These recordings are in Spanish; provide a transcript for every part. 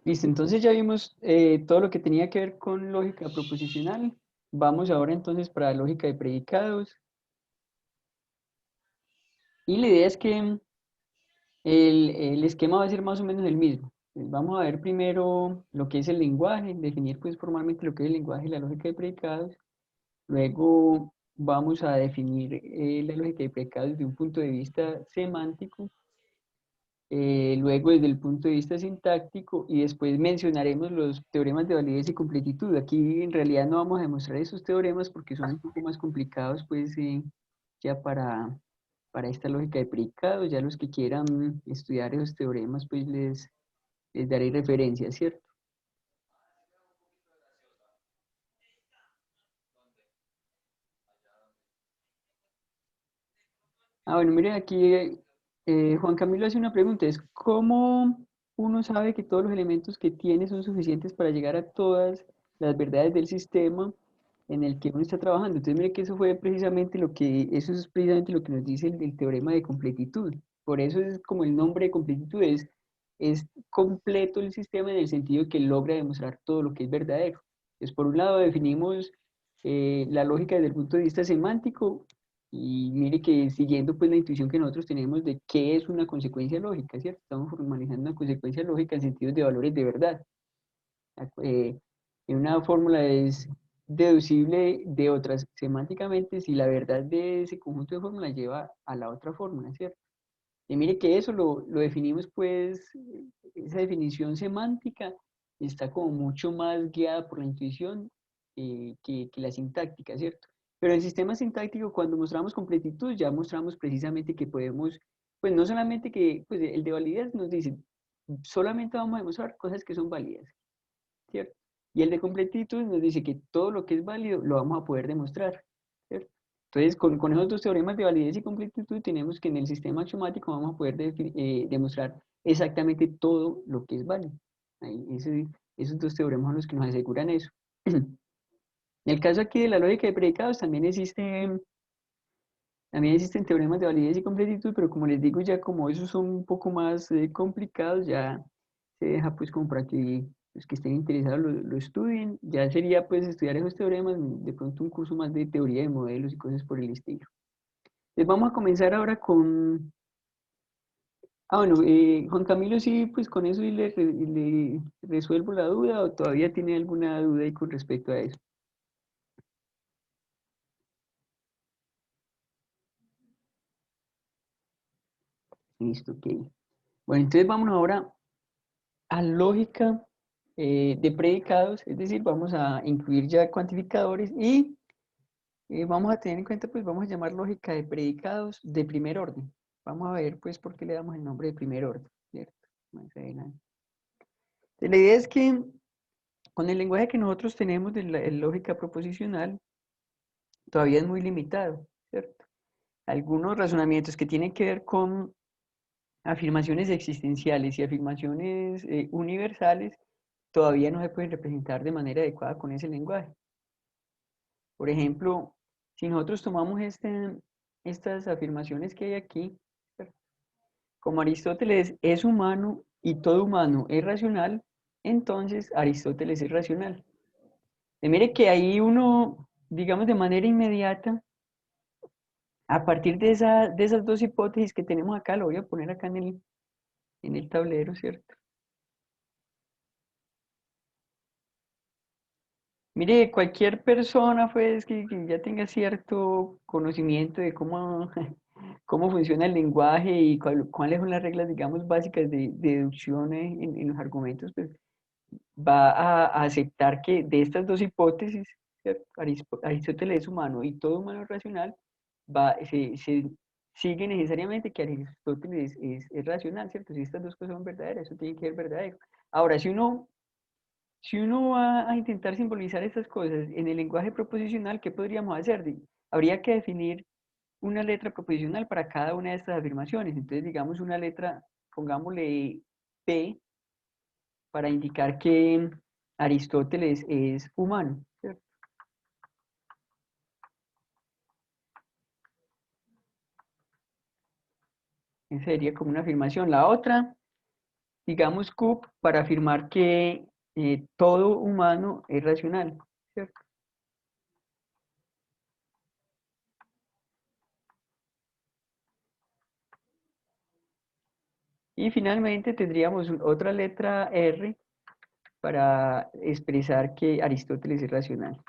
Listo, entonces ya vimos todo lo que tenía que ver con lógica proposicional. Vamos ahora entonces para lógica de predicados. Y la idea es que el esquema va a ser más o menos el mismo. Vamos a ver primero lo que es el lenguaje, definir pues formalmente lo que es el lenguaje y la lógica de predicados. Luego vamos a definir la lógica de predicados desde un punto de vista semántico, luego desde el punto de vista sintáctico y después mencionaremos los teoremas de validez y completitud. Aquí en realidad no vamos a demostrar esos teoremas porque son un poco más complicados pues ya para esta lógica de predicados. Ya los que quieran estudiar esos teoremas pues les daré referencia, ¿cierto? Ah, bueno, mire, aquí Juan Camilo hace una pregunta, es ¿cómo uno sabe que todos los elementos que tiene son suficientes para llegar a todas las verdades del sistema en el que uno está trabajando? Entonces, mire que eso es precisamente lo que nos dice el teorema de completitud. Por eso es como el nombre de completitud, es completo el sistema en el sentido que logra demostrar todo lo que es verdadero. Entonces, por un lado definimos la lógica desde el punto de vista semántico, y mire que siguiendo pues la intuición que nosotros tenemos de qué es una consecuencia lógica, ¿cierto? Estamos formalizando una consecuencia lógica en sentido de valores de verdad. Eh, en una fórmula es deducible de otras semánticamente si la verdad de ese conjunto de fórmulas lleva a la otra fórmula, ¿cierto? Y mire que eso lo definimos pues, esa definición semántica está como mucho más guiada por la intuición que la sintáctica, ¿cierto? Pero en el sistema sintáctico, cuando mostramos completitud, ya mostramos precisamente que podemos, pues no solamente que, pues el de validez nos dice, solamente vamos a demostrar cosas que son válidas, ¿cierto? Y el de completitud nos dice que todo lo que es válido lo vamos a poder demostrar, ¿cierto? Entonces, con esos dos teoremas de validez y completitud, tenemos que en el sistema axiomático vamos a poder demostrar exactamente todo lo que es válido. Ahí, esos dos teoremas son los que nos aseguran eso. En el caso aquí de la lógica de predicados, también existen teoremas de validez y completitud, pero como les digo, ya como esos son un poco más complicados, ya se deja pues como para que los que estén interesados lo estudien. Ya sería pues estudiar esos teoremas, de pronto un curso más de teoría de modelos y cosas por el estilo. Entonces vamos a comenzar ahora con... Ah, bueno, Juan Camilo, sí, pues con eso y le resuelvo la duda o todavía tiene alguna duda ahí con respecto a eso. Listo, ok. Bueno, entonces vamos ahora a lógica de predicados, es decir, vamos a incluir ya cuantificadores y vamos a tener en cuenta, pues vamos a llamar lógica de predicados de primer orden. Vamos a ver, pues, por qué le damos el nombre de primer orden, ¿cierto? Más adelante. Entonces, la idea es que con el lenguaje que nosotros tenemos de la lógica proposicional, todavía es muy limitado, ¿cierto? Algunos razonamientos que tienen que ver con afirmaciones existenciales y afirmaciones universales todavía no se pueden representar de manera adecuada con ese lenguaje. Por ejemplo, si nosotros tomamos estas afirmaciones que hay aquí, como Aristóteles es humano y todo humano es racional, entonces Aristóteles es racional. Y mire que ahí uno, digamos de manera inmediata, a partir de esas dos hipótesis que tenemos acá, lo voy a poner acá en el tablero, ¿cierto? Mire, cualquier persona pues que ya tenga cierto conocimiento de cómo, cómo funciona el lenguaje y cuáles son las reglas, digamos, básicas de deducción en los argumentos, pues va a aceptar que de estas dos hipótesis, ¿cierto? Aristóteles es humano y todo humano es racional, se sigue necesariamente que Aristóteles es racional, ¿cierto? Si estas dos cosas son verdaderas, eso tiene que ser verdadero. Ahora, si uno va a intentar simbolizar estas cosas en el lenguaje proposicional, ¿qué podríamos hacer? Habría que definir una letra proposicional para cada una de estas afirmaciones. Entonces, digamos una letra, pongámosle P, para indicar que Aristóteles es humano, ¿cierto? Esa sería como una afirmación. La otra digamos, CUP para afirmar que todo humano es racional, ¿cierto? Y finalmente tendríamos otra letra R para expresar que Aristóteles es racional.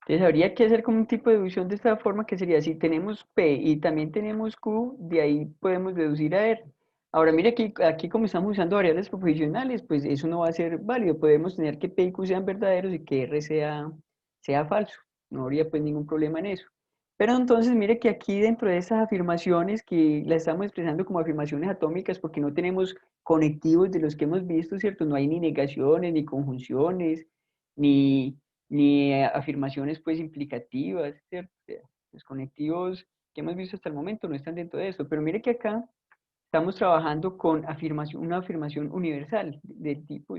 Entonces habría que hacer como un tipo de deducción de esta forma que sería, si tenemos P y también tenemos Q, de ahí podemos deducir a R. Ahora mira aquí como estamos usando variables proposicionales, pues eso no va a ser válido. Podemos tener que P y Q sean verdaderos y que R sea falso. No habría pues ningún problema en eso. Pero entonces mire que aquí dentro de estas afirmaciones que las estamos expresando como afirmaciones atómicas porque no tenemos conectivos de los que hemos visto, ¿cierto? No hay ni negaciones, ni conjunciones, ni afirmaciones pues implicativas, ¿cierto? O sea, los conectivos que hemos visto hasta el momento no están dentro de esto, pero mire que acá estamos trabajando con una afirmación universal del tipo,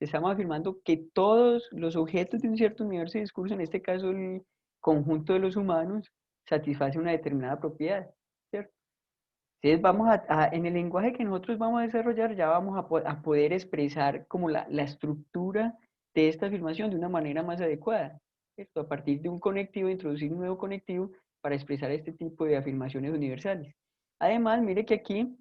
estamos afirmando que todos los objetos de un cierto universo de discurso, en este caso el conjunto de los humanos, satisface una determinada propiedad, ¿cierto? Entonces en el lenguaje que nosotros vamos a desarrollar ya vamos a poder expresar como la estructura de esta afirmación de una manera más adecuada, ¿cierto? A partir de un conectivo, introducir un nuevo conectivo para expresar este tipo de afirmaciones universales. Además, mire que aquí,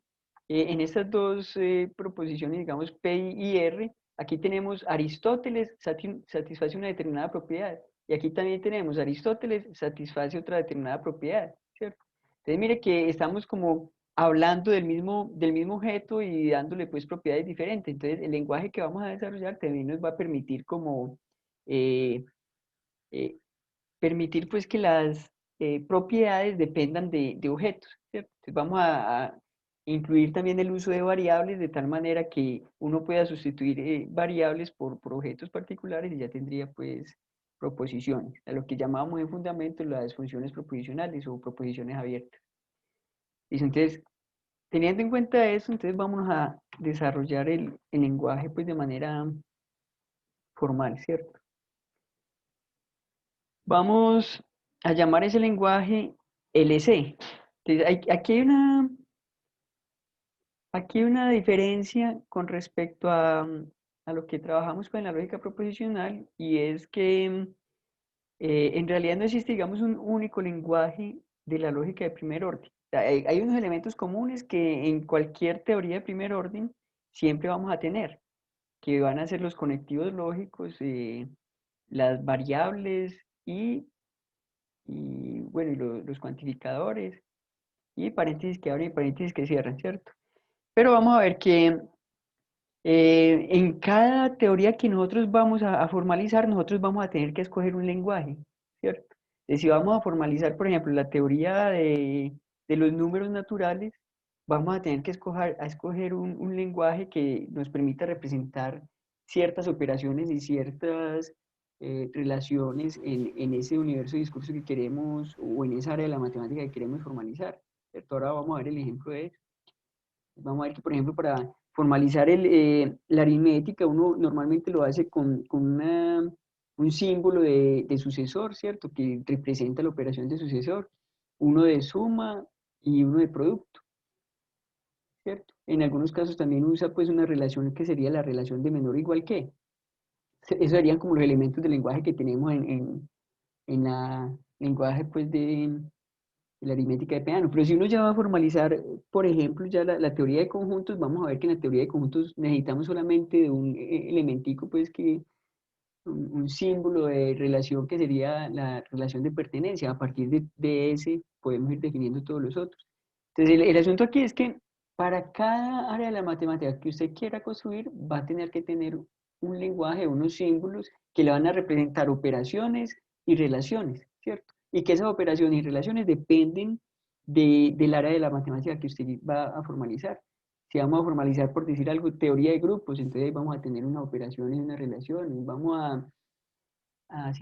en estas dos proposiciones, digamos P y R, aquí tenemos Aristóteles satisface una determinada propiedad, y aquí también tenemos Aristóteles satisface otra determinada propiedad, ¿cierto? Entonces, mire que estamos como hablando del mismo objeto y dándole pues propiedades diferentes. Entonces, el lenguaje que vamos a desarrollar también nos va a permitir como eh, eh, permitir pues que las propiedades dependan de objetos, ¿cierto? Entonces, vamos a incluir también el uso de variables de tal manera que uno pueda sustituir variables por objetos particulares y ya tendría pues proposiciones, a lo que llamábamos en fundamento las funciones proposicionales o proposiciones abiertas. Listo, entonces, teniendo en cuenta eso, entonces vamos a desarrollar el lenguaje pues de manera formal, ¿cierto? Vamos a llamar ese lenguaje LC. Entonces, aquí hay una diferencia con respecto a lo que trabajamos con la lógica proposicional y es que en realidad no existe, digamos, un único lenguaje de la lógica de primer orden. O sea, hay unos elementos comunes que en cualquier teoría de primer orden siempre vamos a tener, que van a ser los conectivos lógicos, las variables y bueno, y los cuantificadores y paréntesis que abren y paréntesis que cierran, ¿cierto? Pero vamos a ver que en cada teoría que nosotros vamos a formalizar, nosotros vamos a tener que escoger un lenguaje, ¿cierto? Si vamos a formalizar, por ejemplo, la teoría de los números naturales, vamos a tener que escoger un lenguaje que nos permita representar ciertas operaciones y ciertas relaciones en ese universo de discurso que queremos o en esa área de la matemática que queremos formalizar, ¿cierto? Ahora vamos a ver el ejemplo de eso. Vamos a ver que, por ejemplo, para formalizar la aritmética, uno normalmente lo hace con un símbolo de sucesor, ¿cierto? Que representa la operación de sucesor, uno de suma y uno de producto, ¿cierto? En algunos casos también usa pues una relación que sería la relación de menor o igual que. Esos serían como los elementos del lenguaje que tenemos en la lenguaje pues de la aritmética de Peano. Pero si uno ya va a formalizar, por ejemplo, ya la teoría de conjuntos, vamos a ver que en la teoría de conjuntos necesitamos solamente de un elementico, pues que un símbolo de relación que sería la relación de pertenencia. A partir de ese podemos ir definiendo todos los otros. Entonces, el asunto aquí es que para cada área de la matemática que usted quiera construir, va a tener que tener un lenguaje, unos símbolos que le van a representar operaciones y relaciones, ¿cierto? Y que esas operaciones y relaciones dependen del área de la matemática que usted va a formalizar. Si vamos a formalizar, por decir algo, teoría de grupos, entonces vamos a tener una operación y una relación. Vamos a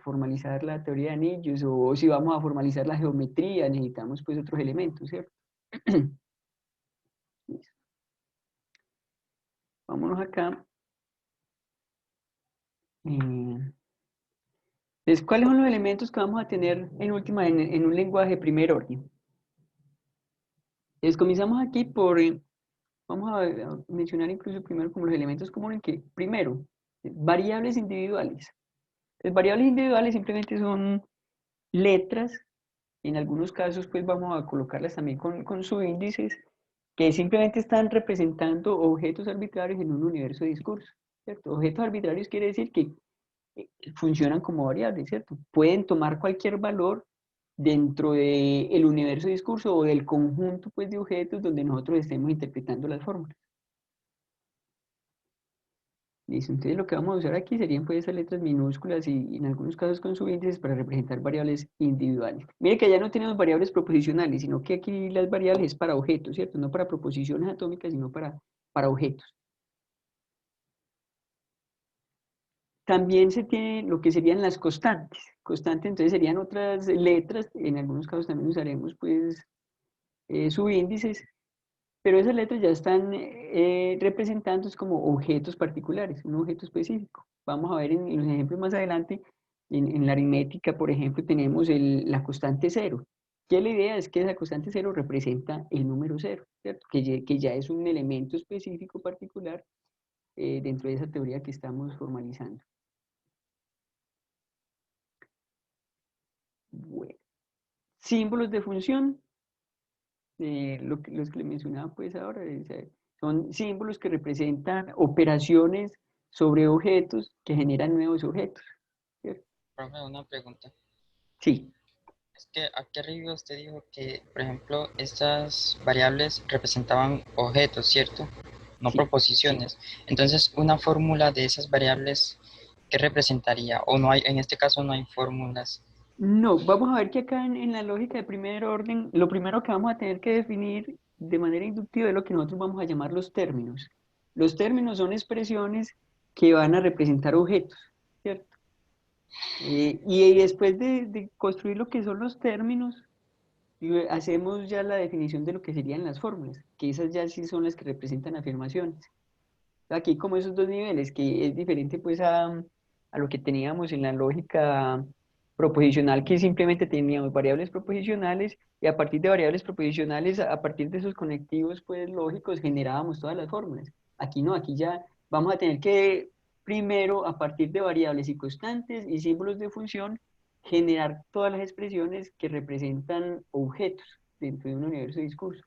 formalizar la teoría de anillos, o si vamos a formalizar la geometría, necesitamos pues otros elementos, ¿cierto? Vámonos acá. eh, Entonces, ¿cuáles son los elementos que vamos a tener en última en un lenguaje de primer orden? Entonces, comenzamos aquí por, vamos a mencionar incluso primero como los elementos comunes que, primero, variables individuales. Entonces, variables individuales simplemente son letras, en algunos casos pues vamos a colocarlas también con subíndices, que simplemente están representando objetos arbitrarios en un universo de discurso, ¿cierto? Objetos arbitrarios quiere decir que funcionan como variables, ¿cierto? Pueden tomar cualquier valor dentro del universo de discurso o del conjunto pues, de objetos donde nosotros estemos interpretando las fórmulas. Listo, entonces lo que vamos a usar aquí serían pues esas letras minúsculas y en algunos casos con subíndices para representar variables individuales. Mire que ya no tenemos variables proposicionales, sino que aquí las variables es para objetos, ¿cierto? No para proposiciones atómicas, sino para objetos. También se tiene lo que serían las constantes. Constantes entonces serían otras letras, en algunos casos también usaremos pues subíndices, pero esas letras ya están representados como objetos particulares, un objeto específico. Vamos a ver en los ejemplos más adelante, en la aritmética, por ejemplo, tenemos la constante cero. Que la idea es que esa constante cero representa el número cero, ¿cierto? Que ya es un elemento específico particular dentro de esa teoría que estamos formalizando. Bueno, símbolos de función, los que le mencionaba pues ahora, son símbolos que representan operaciones sobre objetos que generan nuevos objetos, ¿cierto? Profe, una pregunta. Sí, Es que aquí arriba usted dijo que, por ejemplo, estas variables representaban objetos, ¿cierto? No sí. proposiciones. Entonces, una fórmula de esas variables, ¿qué representaría? O no hay, en este caso no hay fórmulas. No, vamos a ver que acá en la lógica de primer orden, lo primero que vamos a tener que definir de manera inductiva es lo que nosotros vamos a llamar los términos. Los términos son expresiones que van a representar objetos, ¿cierto? Y después de construir lo que son los términos, hacemos ya la definición de lo que serían las fórmulas, que esas ya sí son las que representan afirmaciones. Aquí como esos dos niveles, que es diferente pues a lo que teníamos en la lógica proposicional, que simplemente teníamos variables proposicionales y a partir de variables proposicionales, a partir de esos conectivos pues lógicos, generábamos todas las fórmulas. Aquí no, aquí ya vamos a tener que primero, a partir de variables y constantes y símbolos de función, generar todas las expresiones que representan objetos dentro de un universo de discurso.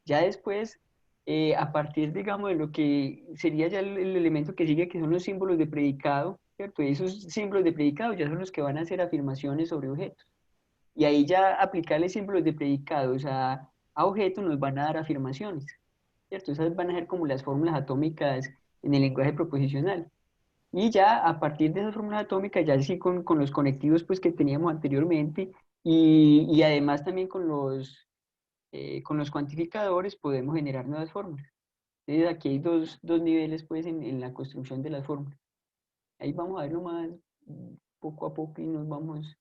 Ya después a partir, digamos, de lo que sería ya el elemento que sigue, que son los símbolos de predicado, ¿cierto? Y esos símbolos de predicado ya son los que van a hacer afirmaciones sobre objetos. Y ahí ya aplicarle símbolos de predicados a objetos nos van a dar afirmaciones, ¿cierto? Esas van a ser como las fórmulas atómicas en el lenguaje proposicional. Y ya a partir de esas fórmulas atómicas, ya sí con los conectivos pues, que teníamos anteriormente y además también con los cuantificadores podemos generar nuevas fórmulas. Entonces aquí hay dos niveles pues en la construcción de las fórmulas. Ahí vamos a verlo más poco a poco y nos vamos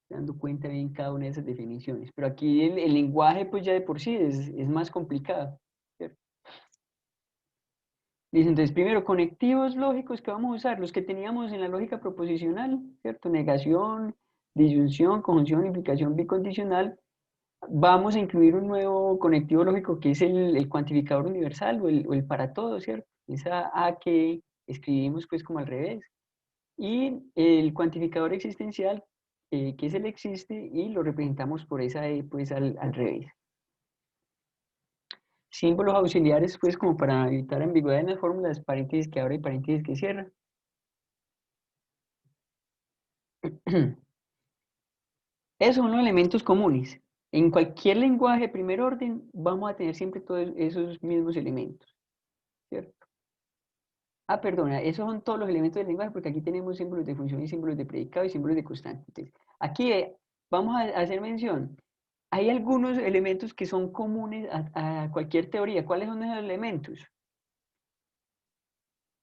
dando cuenta bien cada una de esas definiciones. Pero aquí el lenguaje pues ya de por sí es más complicado, ¿cierto? Dice, entonces primero, conectivos lógicos que vamos a usar, los que teníamos en la lógica proposicional, ¿cierto? Negación, disyunción, conjunción, implicación bicondicional. Vamos a incluir un nuevo conectivo lógico que es el cuantificador universal o el para todo, ¿cierto? Esa A que escribimos pues como al revés. Y el cuantificador existencial, que es el existe, y lo representamos por esa E pues al revés. Símbolos auxiliares pues como para evitar ambigüedad en las fórmulas, paréntesis que abre y paréntesis que cierra. Esos son los elementos comunes. En cualquier lenguaje de primer orden vamos a tener siempre todos esos mismos elementos, ¿cierto? Ah, perdona, esos son todos los elementos del lenguaje porque aquí tenemos símbolos de función y símbolos de predicado y símbolos de constante. Entonces, aquí vamos a hacer mención. Hay algunos elementos que son comunes a cualquier teoría. ¿Cuáles son esos elementos?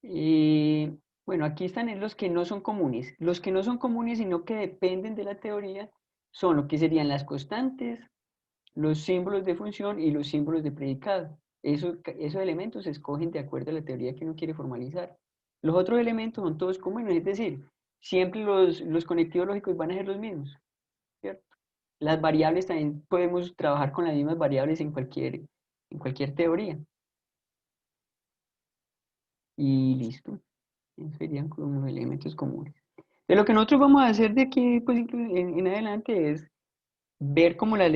Eh, bueno, aquí están los que no son comunes. Los que no son comunes, sino que dependen de la teoría, son lo que serían las constantes, los símbolos de función y los símbolos de predicado. Esos elementos se escogen de acuerdo a la teoría que uno quiere formalizar. Los otros elementos son todos comunes, es decir, siempre los conectivos lógicos van a ser los mismos, ¿cierto? Las variables también podemos trabajar con las mismas variables en cualquier teoría. Y listo. Esos serían como los elementos comunes. De lo que nosotros vamos a hacer de aquí pues, en adelante es ver como las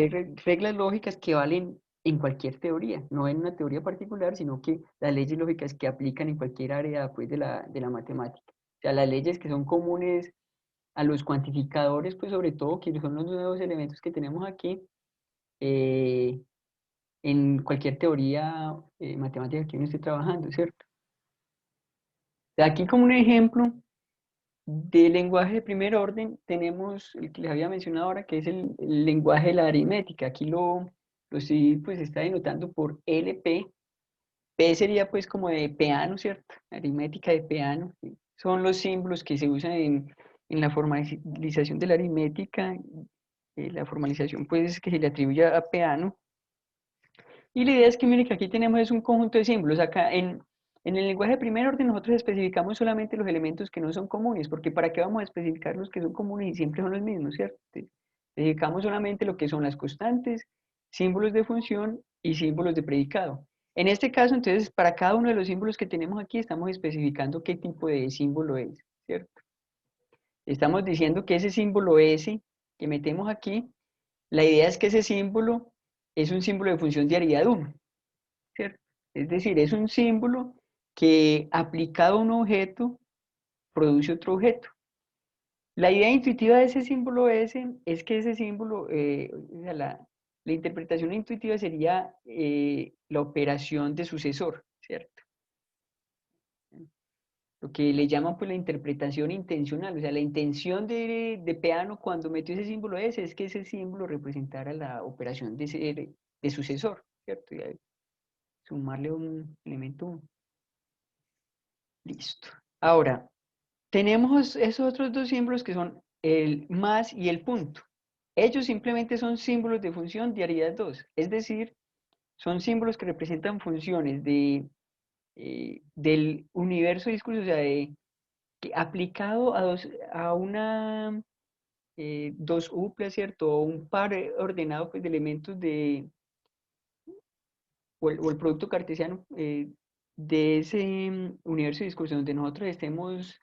reglas lógicas que valen en cualquier teoría, no en una teoría particular, sino que las leyes lógicas que aplican en cualquier área pues, de la matemática. O sea, las leyes que son comunes a los cuantificadores, pues sobre todo, que son los nuevos elementos que tenemos aquí, eh, en cualquier teoría matemática que uno esté trabajando, ¿cierto? O sea, aquí como un ejemplo de lenguaje de primer orden, tenemos el que les había mencionado ahora, que es el lenguaje de la aritmética. Aquí lo estoy, pues está denotando por LP. P sería pues como de peano, ¿cierto? Aritmética de peano. ¿Sí? Son los símbolos que se usan en la formalización de la aritmética. La formalización pues que se le atribuye a peano. Y la idea es que, mire, que aquí tenemos es un conjunto de símbolos. Acá en el lenguaje de primer orden nosotros especificamos solamente los elementos que no son comunes, porque ¿para qué vamos a especificar los que son comunes y siempre son los mismos, ¿cierto? Especificamos solamente lo que son las constantes, símbolos de función y símbolos de predicado. En este caso, entonces, para cada uno de los símbolos que tenemos aquí, estamos especificando qué tipo de símbolo es, ¿cierto? Estamos diciendo que ese símbolo S que metemos aquí, la idea es que ese símbolo es un símbolo de función de aridad 1, ¿cierto? Es decir, es un símbolo que aplicado a un objeto produce otro objeto. La idea intuitiva de ese símbolo es que ese símbolo, o sea, la interpretación intuitiva sería la operación de sucesor, ¿cierto? Lo que le llaman pues la interpretación intencional, o sea, la intención de Peano cuando metió ese símbolo S es que ese símbolo representara la operación de sucesor, ¿cierto? Y ahí sumarle un elemento, listo. Ahora, tenemos esos otros dos símbolos que son el más y el punto. Ellos simplemente son símbolos de función de aridad 2, es decir, son símbolos que representan funciones del universo discurso, o sea, aplicado a una dos uplas, ¿cierto? O un par ordenado pues, de elementos o el producto cartesiano de ese universo de discurso donde nosotros estemos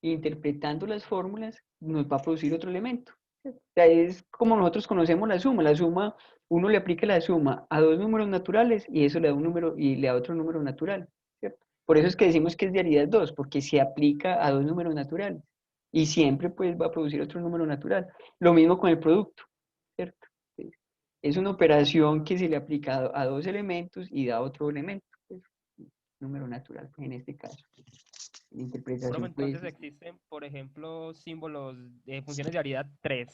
interpretando las fórmulas, nos va a producir otro elemento. O sea, es como nosotros conocemos la suma. La suma, uno le aplica la suma a dos números naturales y eso le da un número y le da otro número natural, ¿cierto? Por eso es que decimos que es de aridad 2 porque se aplica a dos números naturales y siempre pues va a producir otro número natural. Lo mismo con el producto, ¿cierto? Es una operación que se le aplica a dos elementos y da otro elemento, pues, número natural, pues, en este caso. La Profe, interpretación, pues, entonces existen, por ejemplo, símbolos de funciones de aridad 3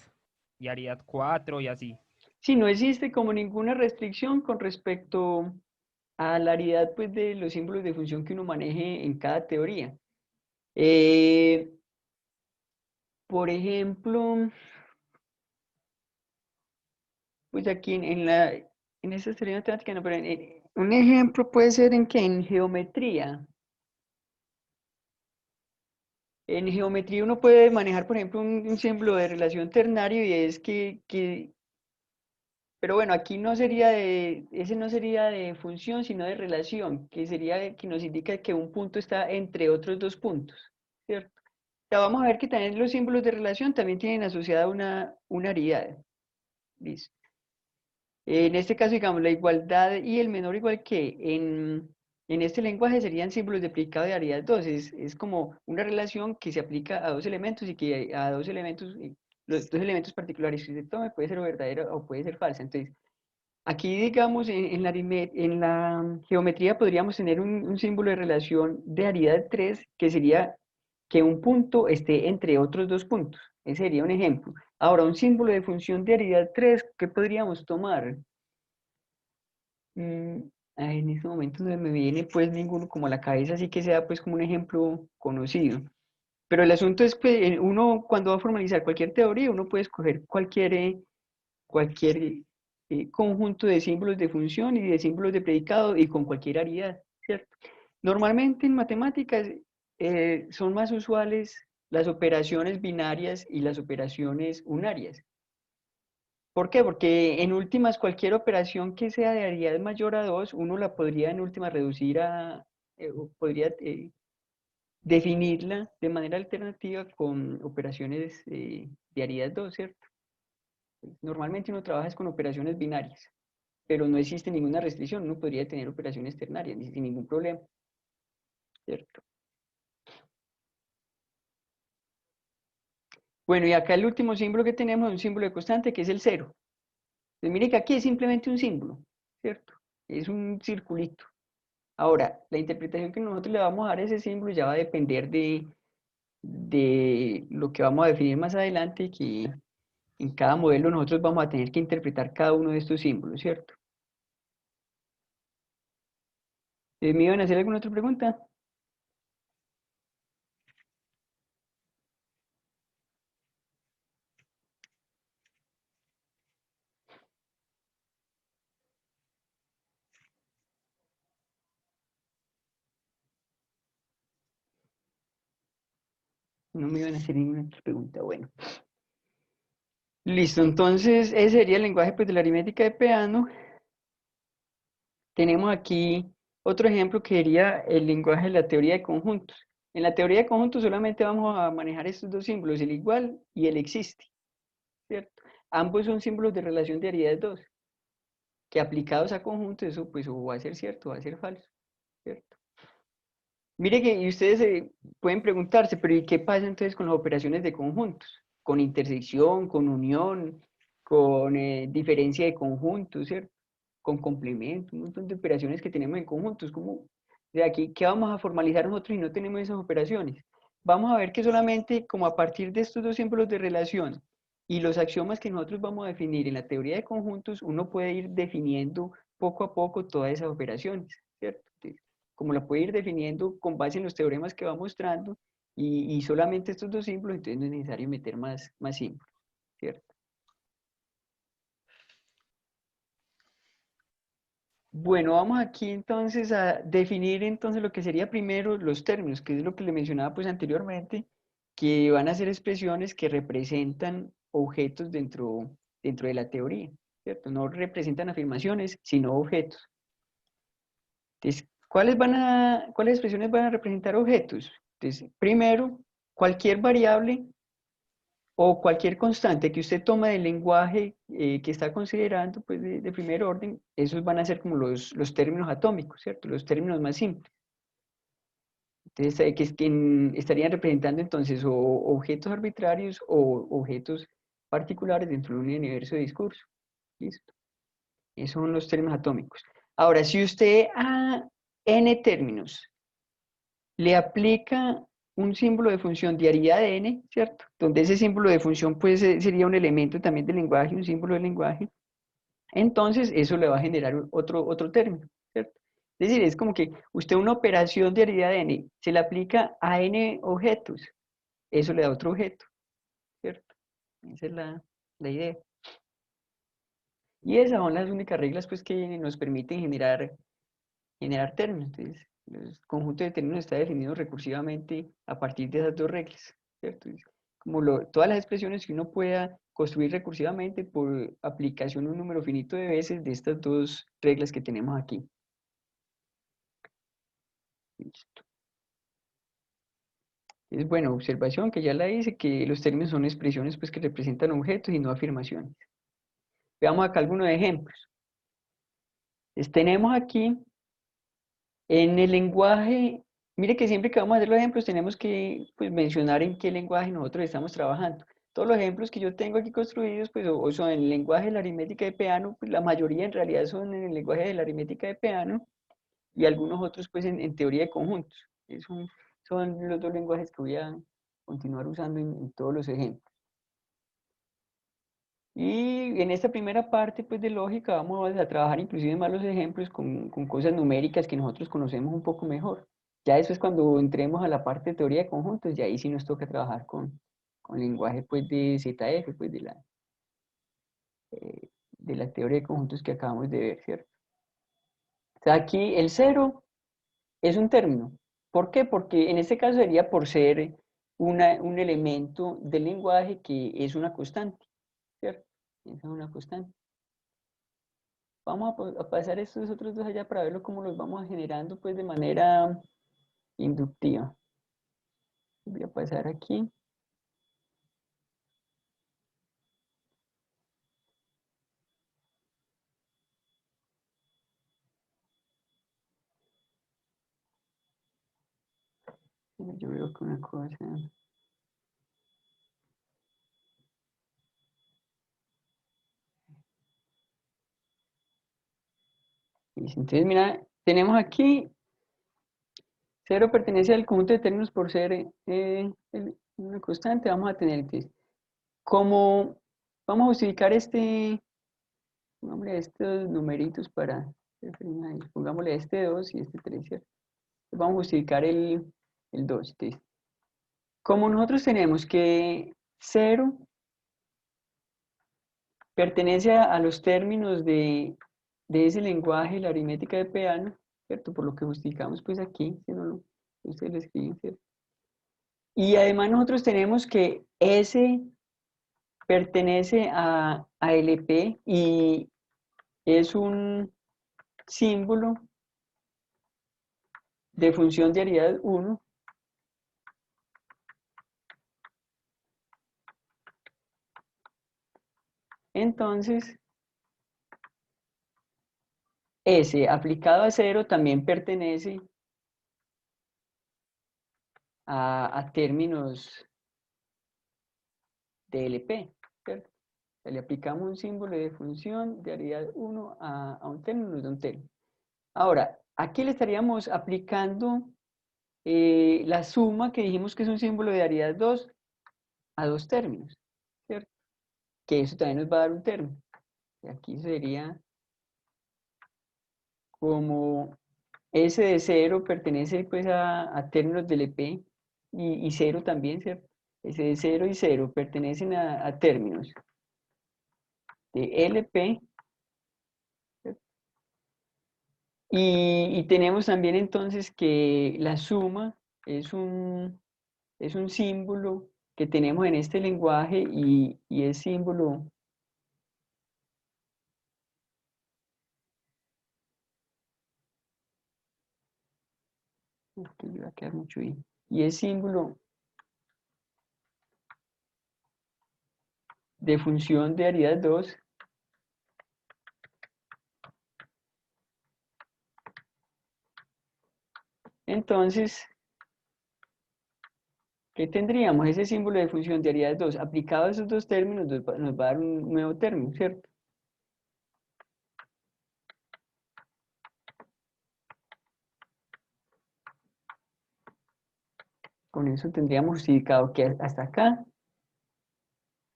y aridad 4 y así. sí, no existe como ninguna restricción con respecto a la aridad pues, de los símbolos de función que uno maneje en cada teoría. Eh, por ejemplo, pues aquí en esta teoría matemática, no, pero un ejemplo puede ser en que en geometría. En geometría uno puede manejar, por ejemplo, un símbolo de relación ternario y es pero bueno, aquí no sería ese no sería de función, sino de relación, que sería que nos indica que un punto está entre otros dos puntos, ¿cierto? Ya vamos a ver que también los símbolos de relación también tienen asociada una aridad. Listo. En este caso, digamos, la igualdad y el menor igual que en este lenguaje serían símbolos de predicado de aridad 2. Es como una relación que se aplica a dos elementos y que a dos elementos, los dos elementos particulares que se tome puede ser verdadera o puede ser falsa. Entonces, aquí, digamos, en la geometría podríamos tener un símbolo de relación de aridad 3 que sería que un punto esté entre otros dos puntos. Ese sería un ejemplo. Ahora, un símbolo de función de aridad 3, ¿qué podríamos tomar? Mm, en este momento no me viene pues ninguno como a la cabeza, así que sea pues como un ejemplo conocido. Pero el asunto es que uno cuando va a formalizar cualquier teoría, uno puede escoger cualquier conjunto de símbolos de función y de símbolos de predicado y con cualquier aridad, ¿cierto? Normalmente en matemáticas son más usuales las operaciones binarias y las operaciones unarias. ¿Por qué? Porque en últimas cualquier operación que sea de aridad mayor a 2, uno la podría en últimas reducir o podría definirla de manera alternativa con operaciones de aridad 2, ¿cierto? Normalmente uno trabaja con operaciones binarias, pero no existe ninguna restricción, uno podría tener operaciones ternarias sin ningún problema, ¿cierto? Bueno, y acá el último símbolo que tenemos es un símbolo de constante que es el 0. Entonces mire que aquí es simplemente un símbolo, ¿cierto? Es un circulito. Ahora, la interpretación que nosotros le vamos a dar a ese símbolo ya va a depender de lo que vamos a definir más adelante, que en cada modelo nosotros vamos a tener que interpretar cada uno de estos símbolos, ¿cierto? ¿Me iban a hacer alguna otra pregunta? No me iban a hacer ninguna otra pregunta. Bueno, listo. Entonces, ese sería el lenguaje pues, de la aritmética de Peano. Tenemos aquí otro ejemplo que sería el lenguaje de la teoría de conjuntos. En la teoría de conjuntos solamente vamos a manejar estos dos símbolos, el igual y el existe, ¿cierto? Ambos son símbolos de relación de aridades 2, que aplicados a conjuntos, eso pues o va a ser cierto o va a ser falso, ¿cierto? Mire que y ustedes pueden preguntarse, pero ¿y qué pasa entonces con las operaciones de conjuntos? Con intersección, con unión, con diferencia de conjuntos, ¿cierto? Con complemento, un montón de operaciones que tenemos en conjuntos. Como, de aquí, ¿qué vamos a formalizar nosotros si no tenemos esas operaciones? Vamos a ver que solamente como a partir de estos dos símbolos de relación y los axiomas que nosotros vamos a definir en la teoría de conjuntos, uno puede ir definiendo poco a poco todas esas operaciones, ¿cierto? Como la puede ir definiendo con base en los teoremas que va mostrando y solamente estos dos símbolos, entonces no es necesario meter más símbolos, ¿cierto? Bueno, vamos aquí entonces a definir entonces lo que sería primero los términos, que es lo que le mencionaba pues anteriormente, que van a ser expresiones que representan objetos dentro de la teoría, ¿cierto? No representan afirmaciones, sino objetos. Entonces, ¿cuáles expresiones van a representar objetos? Entonces, primero, cualquier variable o cualquier constante que usted toma del lenguaje que está considerando, pues de primer orden, esos van a ser como los términos atómicos, ¿cierto? Los términos más simples. Entonces, estarían representando entonces o objetos arbitrarios o objetos particulares dentro de un universo de discurso. ¿Listo? Esos son los términos atómicos. Ahora, si usted a n términos le aplica un símbolo de función de aridad de n, ¿cierto? Donde ese símbolo de función pues sería un elemento también del lenguaje, un símbolo del lenguaje. Entonces eso le va a generar otro término, ¿cierto? Es decir, es como que usted una operación de aridad de n se le aplica a n objetos, eso le da otro objeto, ¿cierto? Esa es la idea. Y esas son las únicas reglas pues que nos permiten generar términos. Entonces, el conjunto de términos está definido recursivamente a partir de esas dos reglas, ¿cierto? Como todas las expresiones que uno pueda construir recursivamente por aplicación un número finito de veces de estas dos reglas que tenemos aquí. Listo. Es bueno, observación que ya la hice, que los términos son expresiones pues, que representan objetos y no afirmaciones. Veamos acá algunos ejemplos. Entonces, tenemos aquí en el lenguaje, mire que siempre que vamos a hacer los ejemplos tenemos que pues, mencionar en qué lenguaje nosotros estamos trabajando. Todos los ejemplos que yo tengo aquí construidos pues, o son en el lenguaje de la aritmética de Peano, pues la mayoría en realidad son en el lenguaje de la aritmética de Peano y algunos otros pues en teoría de conjuntos. Son los dos lenguajes que voy a continuar usando en todos los ejemplos. Y en esta primera parte pues, de lógica vamos a trabajar inclusive más los ejemplos con cosas numéricas que nosotros conocemos un poco mejor. Ya después cuando entremos a la parte de teoría de conjuntos, ya ahí sí nos toca trabajar con lenguaje pues, de ZF, pues, de la teoría de conjuntos que acabamos de ver, ¿cierto? O sea, aquí el cero es un término. ¿Por qué? Porque en este caso sería por ser un elemento del lenguaje que es una constante, ¿cierto? Esa es una constante. Vamos a pasar estos otros dos allá para verlo cómo los vamos generando pues de manera inductiva. Voy a pasar aquí. Yo veo que una cosa... Entonces, mira, tenemos aquí 0 pertenece al conjunto de términos por ser una constante. Vamos a tener, entonces, como vamos a justificar pongámosle estos numeritos para referirnos a ellos. Pongámosle este 2 y este 3, ¿cierto? Vamos a justificar el 2. Entonces, como nosotros tenemos que 0 pertenece a los términos de ese lenguaje, la aritmética de Peano, ¿cierto? Por lo que justificamos pues aquí, si no ustedes lo escriben, ¿cierto? Y además nosotros tenemos que S pertenece a LP y es un símbolo de función de aridad 1. Entonces, S aplicado a 0 también pertenece a términos de LP, ¿cierto? Le aplicamos un símbolo de función de aridad 1 a un término de un término. Ahora, aquí le estaríamos aplicando la suma que dijimos que es un símbolo de aridad 2 a dos términos, ¿cierto? Que eso también nos va a dar un término. Y aquí sería como S de 0 pertenece pues a términos del EP y 0 también, ¿cierto? S de 0 y 0 pertenecen a términos de LP, ¿cierto? Y tenemos también entonces que la suma es un símbolo que tenemos en este lenguaje y es símbolo que le va a quedar mucho ahí. Y es símbolo de función de aridad 2. Entonces, ¿qué tendríamos? Ese símbolo de función de aridad 2 aplicado a esos dos términos nos va a dar un nuevo término, ¿cierto? Con eso tendríamos justificado que hasta acá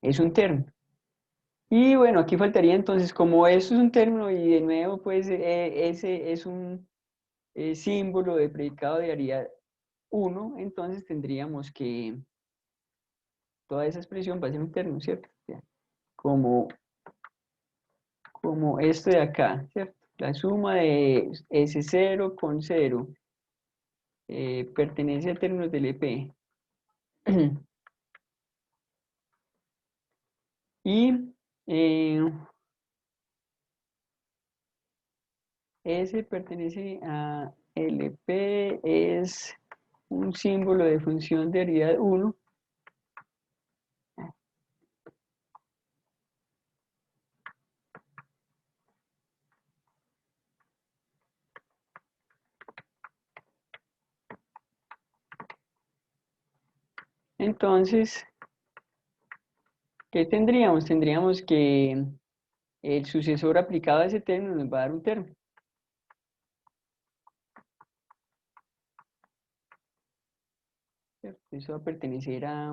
es un término. Y bueno, aquí faltaría entonces, como eso es un término y de nuevo, pues ese es un símbolo de predicado de aridad 1, entonces tendríamos que toda esa expresión va a ser un término, ¿cierto? Como, como esto de acá, ¿cierto? La suma de S0 con 0 pertenece a términos del EP. Y S pertenece a LP, es un símbolo de función de aridad 1. Entonces, ¿qué tendríamos? Tendríamos que el sucesor aplicado a ese término nos va a dar un término. ¿Cierto? Eso va a pertenecer a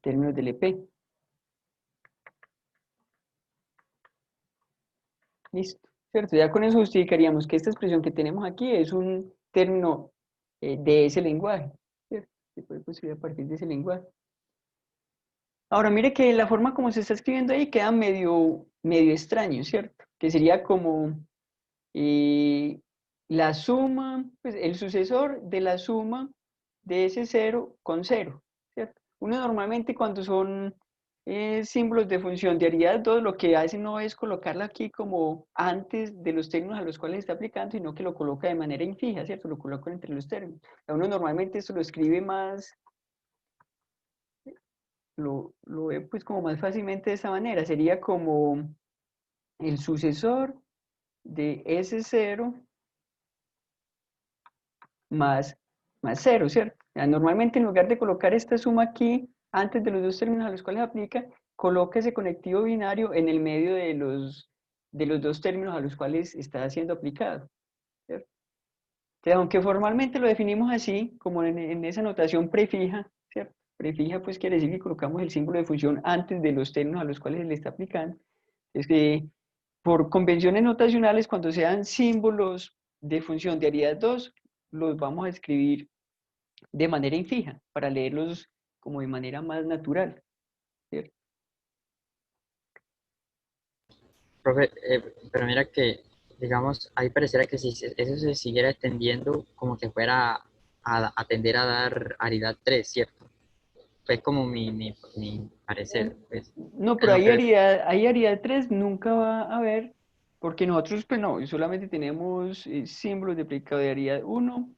términos del EP. Listo, ¿cierto? Ya con eso justificaríamos que esta expresión que tenemos aquí es un término de ese lenguaje, ¿cierto? Se puede construir a partir de ese lenguaje. Ahora, mire que la forma como se está escribiendo ahí queda medio extraño, ¿cierto? Que sería como la suma, pues el sucesor de la suma de ese 0 con 0, ¿cierto? Uno normalmente cuando son símbolos de función de aridad 2, lo que hace no es colocarla aquí como antes de los términos a los cuales está aplicando, sino que lo coloca de manera infija, ¿cierto? Lo coloca entre los términos. Uno normalmente esto lo escribe más, lo ve pues como más fácilmente de esa manera. Sería como el sucesor de S0 más, más 0, ¿cierto? Normalmente en lugar de colocar esta suma aquí, antes de los dos términos a los cuales aplica, coloca ese conectivo binario en el medio de los dos términos a los cuales está siendo aplicado, ¿cierto? Entonces, aunque formalmente lo definimos así, como en esa notación prefija, ¿cierto? Prefija pues quiere decir que colocamos el símbolo de función antes de los términos a los cuales se le está aplicando. Es que por convenciones notacionales, cuando sean símbolos de función de aridad 2, los vamos a escribir de manera infija, para leerlos como de manera más natural, ¿cierto? Profe, pero mira que, digamos, ahí pareciera que si eso se siguiera extendiendo, como que fuera a tender a dar aridad 3, ¿cierto? Fue como mi parecer, pues. No, pero No creo. ahí haría 3 nunca va a haber, porque nosotros, pues no, solamente tenemos símbolos de predicado de aridad 1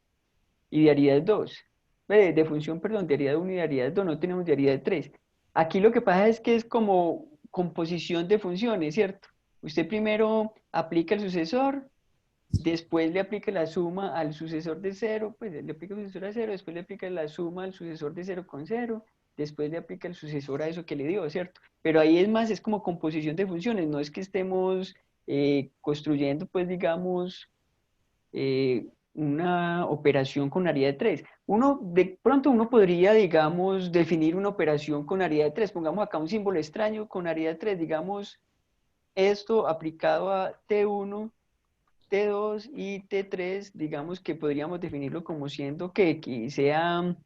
y de aridad 2, de función, perdón, de aridad 1 y de aridad 2, no tenemos de aridad 3. Aquí lo que pasa es que es como composición de funciones, ¿cierto? Usted primero aplica el sucesor, después le aplica la suma al sucesor de 0, pues le aplica el sucesor a 0, después le aplica la suma al sucesor de 0 con 0, después le aplica el sucesor a eso que le dio, ¿cierto? Pero ahí es más, es como composición de funciones, no es que estemos construyendo, pues digamos, una operación con área de 3. De pronto uno podría, digamos, definir una operación con área de 3. Pongamos acá un símbolo extraño con área de 3, digamos, esto aplicado a T1, T2 y T3, digamos que podríamos definirlo como siendo que sea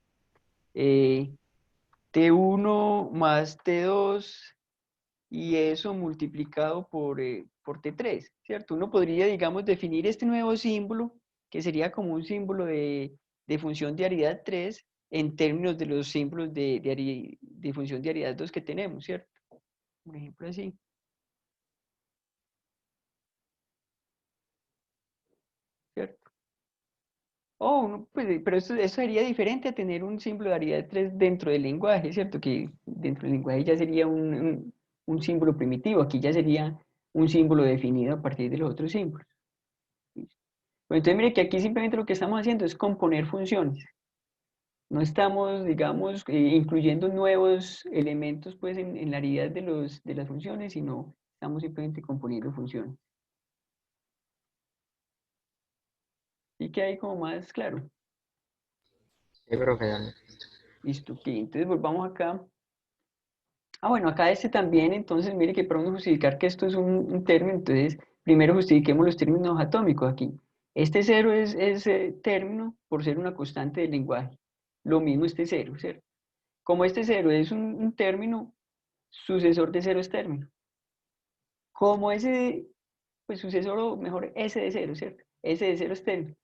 eh, T1 más T2 y eso multiplicado por T3, ¿cierto? Uno podría, digamos, definir este nuevo símbolo, que sería como un símbolo de función de aridad 3 en términos de los símbolos de función de aridad 2 que tenemos, ¿cierto? Un ejemplo así, ¿cierto? Pues, pero eso sería diferente a tener un símbolo de aridad 3 dentro del lenguaje, ¿cierto? Que dentro del lenguaje ya sería un símbolo primitivo, aquí ya sería un símbolo definido a partir de los otros símbolos. Bueno, entonces mire que aquí simplemente lo que estamos haciendo es componer funciones. No estamos, digamos, incluyendo nuevos elementos pues, en la aridad de las funciones, sino estamos simplemente componiendo funciones. Y que hay como más claro. Sí, profe, dale. Listo, ok. Entonces volvamos acá. Bueno, acá este también, entonces mire que para uno justificar que esto es un término, entonces primero justifiquemos los términos atómicos aquí. Este cero es término por ser una constante del lenguaje. Lo mismo este cero, ¿cierto? Como este cero es un término, sucesor de cero es término. Como ese, pues sucesor o mejor S de cero, ¿cierto? S de cero es término.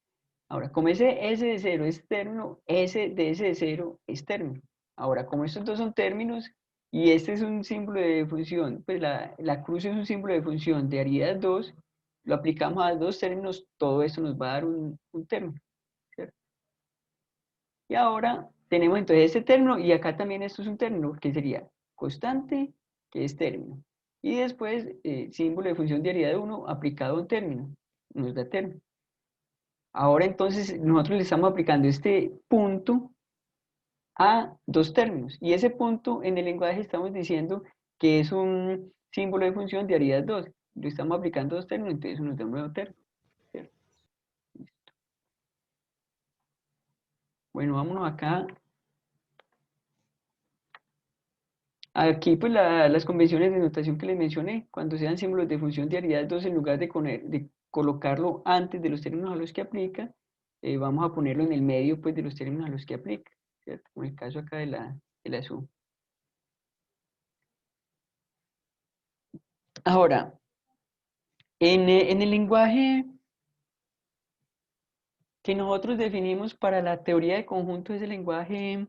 Ahora, como ese S de cero es término, S de cero es término. Ahora, como estos dos son términos y este es un símbolo de función, pues la cruz es un símbolo de función de aridad 2, lo aplicamos a dos términos, todo esto nos va a dar un término, ¿cierto? Y ahora tenemos entonces este término y acá también esto es un término que sería constante, que es término. Y después símbolo de función de aridad 1 aplicado a un término, nos da término. Ahora entonces nosotros le estamos aplicando este punto a dos términos. Y ese punto en el lenguaje estamos diciendo que es un símbolo de función de aridad 2. Lo estamos aplicando a dos términos, entonces nos da un nuevo término, ¿cierto? Bueno, vámonos acá. Aquí pues las convenciones de notación que les mencioné, cuando sean símbolos de función de aridad 2, en lugar de colocarlo antes de los términos a los que aplica, vamos a ponerlo en el medio pues de los términos a los que aplica, ¿cierto? Como el caso acá de la suma. Ahora, en el lenguaje que nosotros definimos para la teoría de conjuntos es el lenguaje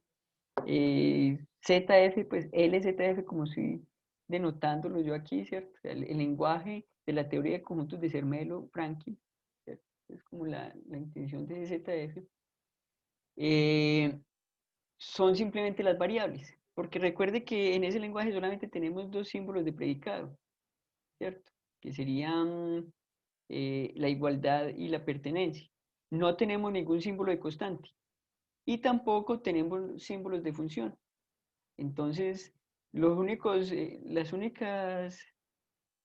ZF, pues LZF, como estoy denotándolo yo aquí, ¿cierto? O sea, el lenguaje de la teoría de conjuntos de Zermelo-Franklin, ¿cierto? Es como la intención de ZF. Son simplemente las variables, porque recuerde que en ese lenguaje solamente tenemos dos símbolos de predicado, ¿cierto? Que serían la igualdad y la pertenencia. No tenemos ningún símbolo de constante y tampoco tenemos símbolos de función. Entonces, las únicas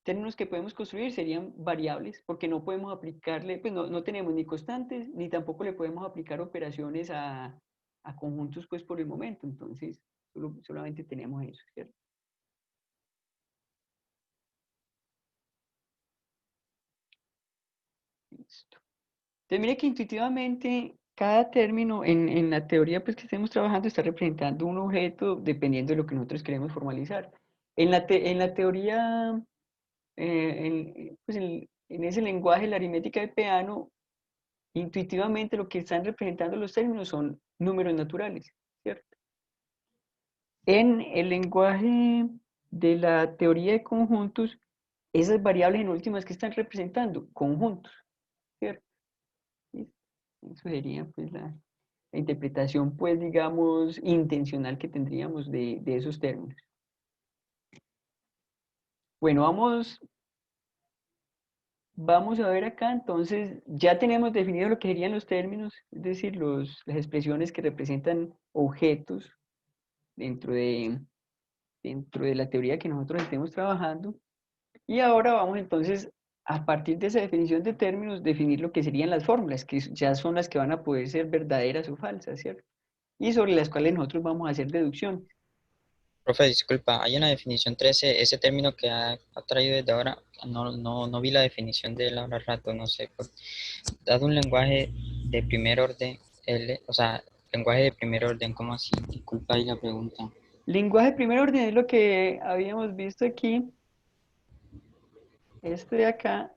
términos que podemos construir serían variables, porque no podemos aplicarle, pues no tenemos ni constantes, ni tampoco le podemos aplicar operaciones a conjuntos, pues por el momento. Entonces, solamente tenemos eso, ¿cierto? Listo. Entonces, mire que intuitivamente cada término en la teoría pues, que estemos trabajando está representando un objeto dependiendo de lo que nosotros queremos formalizar. En la teoría, pues, en ese lenguaje, la aritmética de Peano, intuitivamente lo que están representando los términos son números naturales, ¿cierto? En el lenguaje de la teoría de conjuntos, esas variables en últimas que están representando conjuntos, ¿cierto? Eso sería pues la interpretación, pues digamos, intencional que tendríamos de esos términos. Bueno, vamos a ver acá, entonces, ya tenemos definido lo que serían los términos, es decir, las expresiones que representan objetos dentro dentro de la teoría que nosotros estemos trabajando. Y ahora vamos entonces, a partir de esa definición de términos, definir lo que serían las fórmulas, que ya son las que van a poder ser verdaderas o falsas, ¿cierto? Y sobre las cuales nosotros vamos a hacer deducción. Profe, disculpa, hay una definición 13, ese término que ha traído desde ahora, no vi la definición de él ahora rato, no sé. Dado un lenguaje de primer orden, o sea, lenguaje de primer orden, ¿cómo así? Disculpa ahí la pregunta. Lenguaje de primer orden es lo que habíamos visto aquí. Este de acá.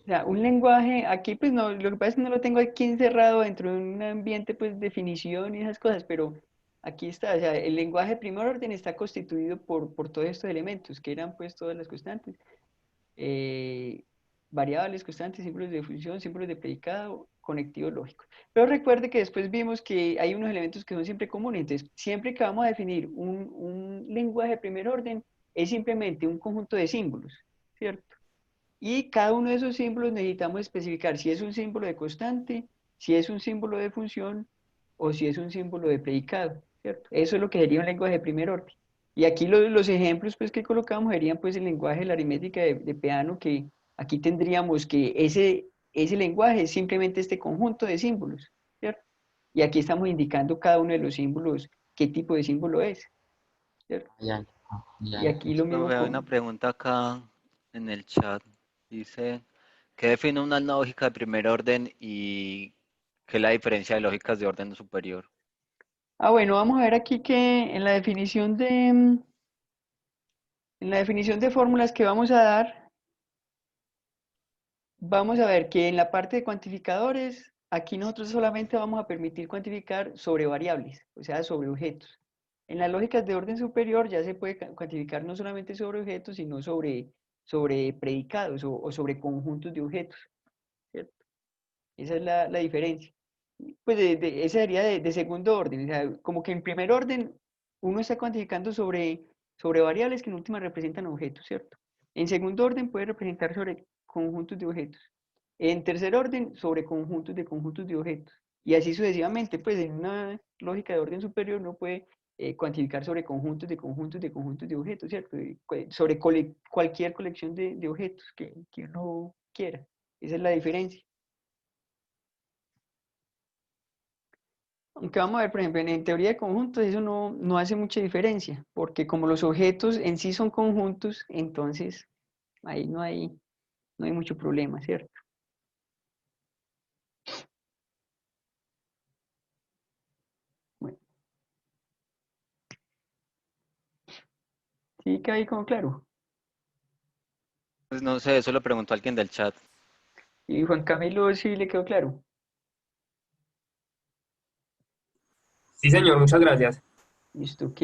O sea, un lenguaje, aquí pues no, lo que pasa es que no lo tengo aquí encerrado dentro de un ambiente pues de definición y esas cosas, pero aquí está, o sea, el lenguaje de primer orden está constituido por todos estos elementos, que eran pues todas las constantes, eh, variables, constantes, símbolos de función, símbolos de predicado, conectivos lógicos. Pero recuerde que después vimos que hay unos elementos que son siempre comunes, entonces siempre que vamos a definir un lenguaje de primer orden, es simplemente un conjunto de símbolos, ¿cierto? Y cada uno de esos símbolos necesitamos especificar si es un símbolo de constante, si es un símbolo de función o si es un símbolo de predicado, ¿cierto? Eso es lo que sería un lenguaje de primer orden. Y aquí los ejemplos pues, que colocamos serían pues, el lenguaje de la aritmética de Peano, que aquí tendríamos que ese lenguaje es simplemente este conjunto de símbolos, ¿cierto? Y aquí estamos indicando cada uno de los símbolos, qué tipo de símbolo es, ¿cierto? Ya, ya. Y aquí lo mismo Profe, hay una con... pregunta acá en el chat. Dice, ¿qué define una lógica de primer orden y qué es la diferencia de lógicas de orden superior? Ah, bueno, vamos a ver aquí que en la definición en la definición de fórmulas que vamos a dar, vamos a ver que en la parte de cuantificadores, aquí nosotros solamente vamos a permitir cuantificar sobre variables, o sea, sobre objetos. En las lógicas de orden superior ya se puede cuantificar no solamente sobre objetos, sino sobre predicados o sobre conjuntos de objetos, ¿cierto? Esa es la diferencia. Pues esa sería de segundo orden, o sea, como que en primer orden uno está cuantificando sobre variables que en última representan objetos, ¿cierto? En segundo orden puede representar sobre conjuntos de objetos. En tercer orden, sobre conjuntos de objetos. Y así sucesivamente, pues en una lógica de orden superior uno puede cuantificar sobre conjuntos de conjuntos de conjuntos de objetos, ¿cierto? Sobre cualquier colección de objetos que uno quiera. Esa es la diferencia. Aunque vamos a ver, por ejemplo, en teoría de conjuntos eso no hace mucha diferencia, porque como los objetos en sí son conjuntos, entonces ahí no hay mucho problema, ¿cierto? Bueno, sí que ahí como claro. Pues no sé, eso lo preguntó alguien del chat. Y Juan Camilo, sí le quedó claro. Sí, señor, muchas gracias. Listo, ok.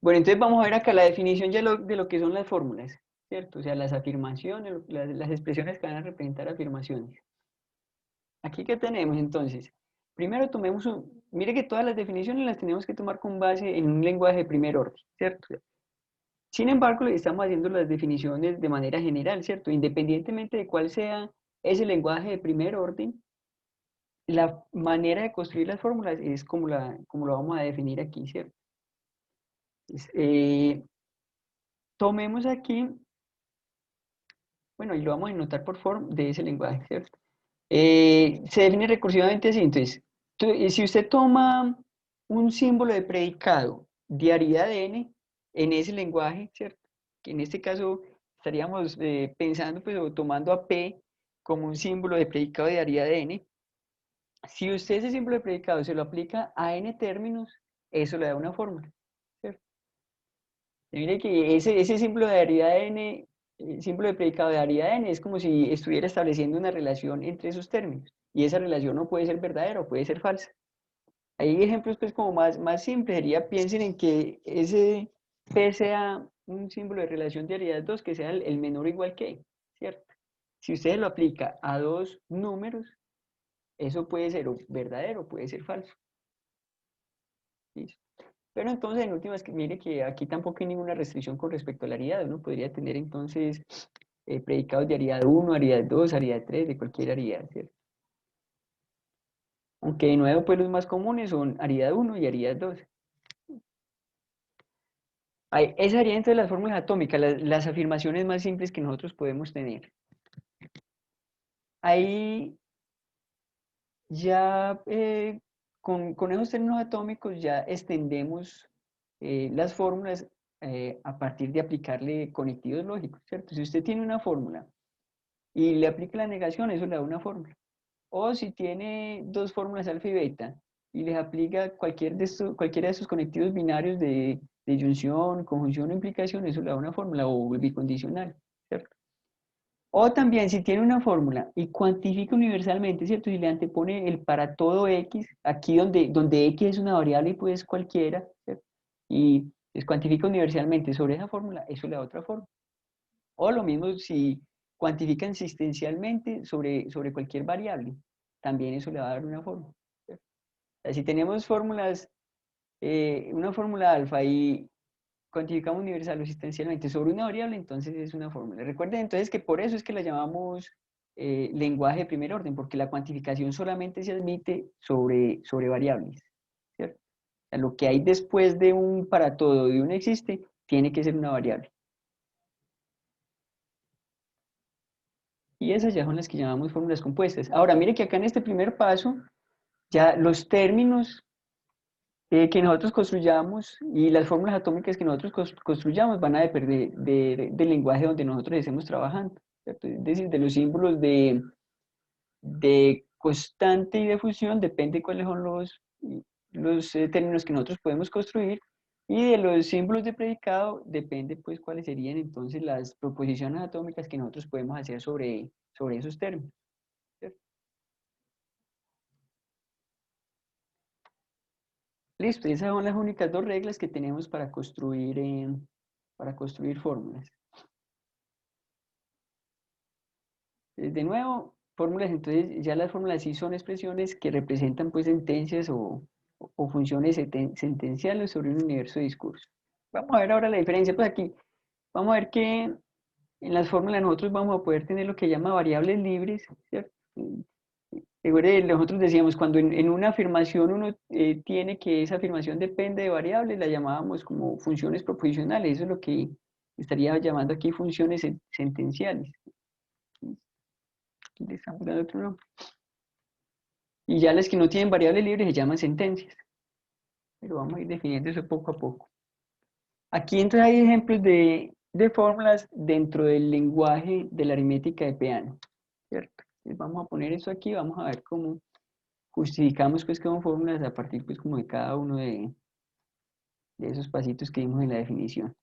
Bueno, entonces vamos a ver acá la definición ya de lo que son las fórmulas, ¿cierto? O sea, las afirmaciones, las expresiones que van a representar afirmaciones. Aquí, ¿qué tenemos entonces? Primero tomemos mire que todas las definiciones las tenemos que tomar con base en un lenguaje de primer orden, ¿cierto? Sin embargo, estamos haciendo las definiciones de manera general, ¿cierto? Independientemente de cuál sea ese lenguaje de primer orden, la manera de construir las fórmulas es como lo vamos a definir aquí, ¿cierto? Entonces, tomemos aquí, bueno, y lo vamos a notar por form de ese lenguaje, ¿cierto? Se define recursivamente así, entonces, si usted toma un símbolo de predicado de aridad de n en ese lenguaje, ¿cierto? Que en este caso estaríamos pensando, pues, o tomando a p como un símbolo de predicado de aridad de n. Si usted ese símbolo de predicado se lo aplica a n términos, eso le da una fórmula, ¿cierto? Y mire que ese símbolo de aridad de n, el símbolo de predicado de aridad de n es como si estuviera estableciendo una relación entre esos términos. Y esa relación no puede ser verdadera o puede ser falsa. Hay ejemplos pues como más simples, sería piensen en que ese P sea un símbolo de relación de aridad 2 que sea el menor o igual que, ¿cierto? Si usted lo aplica a dos números, eso puede ser o verdadero o puede ser falso. ¿Listo? Pero entonces, en últimas, mire que aquí tampoco hay ninguna restricción con respecto a la aridad. Uno podría tener entonces predicados de aridad 1, aridad 2, aridad 3, de cualquier aridad, ¿cierto? Aunque de nuevo, pues los más comunes son aridad 1 y aridad 2. Esa sería entonces las fórmulas atómicas, las afirmaciones más simples que nosotros podemos tener. Ahí ya con esos términos atómicos ya extendemos las fórmulas a partir de aplicarle conectivos lógicos, ¿cierto? Si usted tiene una fórmula y le aplica la negación, eso le da una fórmula. O si tiene dos fórmulas alfa y beta y les aplica cualquiera de estos conectivos binarios de yunción, conjunción o implicación, eso le da una fórmula o bicondicional, ¿cierto? O también si tiene una fórmula y cuantifica universalmente, ¿cierto? Si le antepone el para todo x, aquí donde x es una variable y pues cualquiera, ¿cierto? Y pues cuantifica universalmente sobre esa fórmula, eso le da otra fórmula. O lo mismo si cuantifica insistencialmente sobre cualquier variable, también eso le va a dar una fórmula, ¿cierto? O sea, si tenemos fórmulas, una fórmula alfa y cuantificamos universal o existencialmente sobre una variable, entonces es una fórmula. Recuerden entonces que por eso es que la llamamos lenguaje de primer orden, porque la cuantificación solamente se admite sobre variables, ¿cierto? O sea, lo que hay después de un para todo y un existe, tiene que ser una variable. Y esas ya son las que llamamos fórmulas compuestas. Ahora, mire que acá en este primer paso, ya los términos que nosotros construyamos y las fórmulas atómicas que nosotros construyamos van a depender del lenguaje donde nosotros estemos trabajando, ¿cierto? Es decir, de los símbolos de constante y de fusión, depende cuáles son los términos que nosotros podemos construir, y de los símbolos de predicado, depende pues cuáles serían entonces las proposiciones atómicas que nosotros podemos hacer sobre esos términos, ¿cierto? Listo, esas son las únicas dos reglas que tenemos para construir fórmulas. De nuevo, fórmulas, entonces ya las fórmulas sí son expresiones que representan pues sentencias o funciones sentenciales sobre un universo de discurso. Vamos a ver ahora la diferencia, pues aquí vamos a ver que en las fórmulas nosotros vamos a poder tener lo que llama variables libres, ¿cierto? Recuerde, nosotros decíamos, cuando en una afirmación uno tiene que esa afirmación depende de variables, la llamábamos como funciones proposicionales, eso es lo que estaría llamando aquí funciones sentenciales. Aquí le estamos dando otro nombre. Y ya las que no tienen variables libres se llaman sentencias. Pero vamos a ir definiendo eso poco a poco. Aquí entonces hay ejemplos de fórmulas dentro del lenguaje de la aritmética de Peano, ¿cierto? Entonces vamos a poner eso aquí, vamos a ver cómo justificamos pues como fórmulas a partir pues como de cada uno de esos pasitos que vimos en la definición.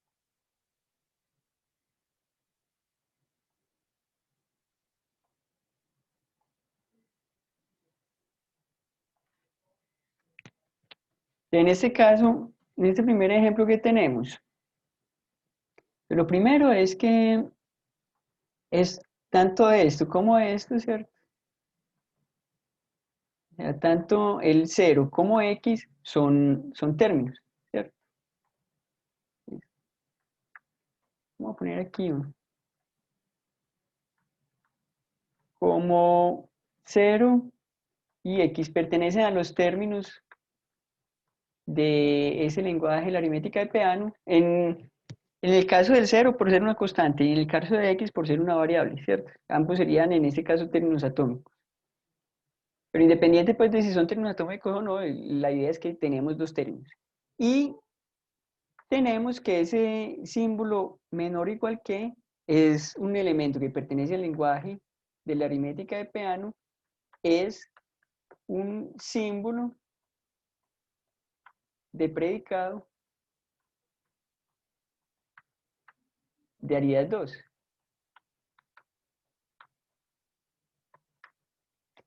En este caso, en este primer ejemplo que tenemos, lo primero es que es tanto esto como esto, ¿cierto? O sea, tanto el 0 como x son términos, ¿cierto? Vamos a poner aquí como 0 y x pertenecen a los términos de ese lenguaje, la aritmética de Peano, en el caso del 0 por ser una constante y en el caso de x por ser una variable, ¿cierto? Ambos serían en este caso términos atómicos. Pero independiente pues de si son términos atómicos o no, la idea es que tenemos dos términos. Y tenemos que ese símbolo menor o igual que es un elemento que pertenece al lenguaje de la aritmética de Peano, es un símbolo de predicado de aridad 2.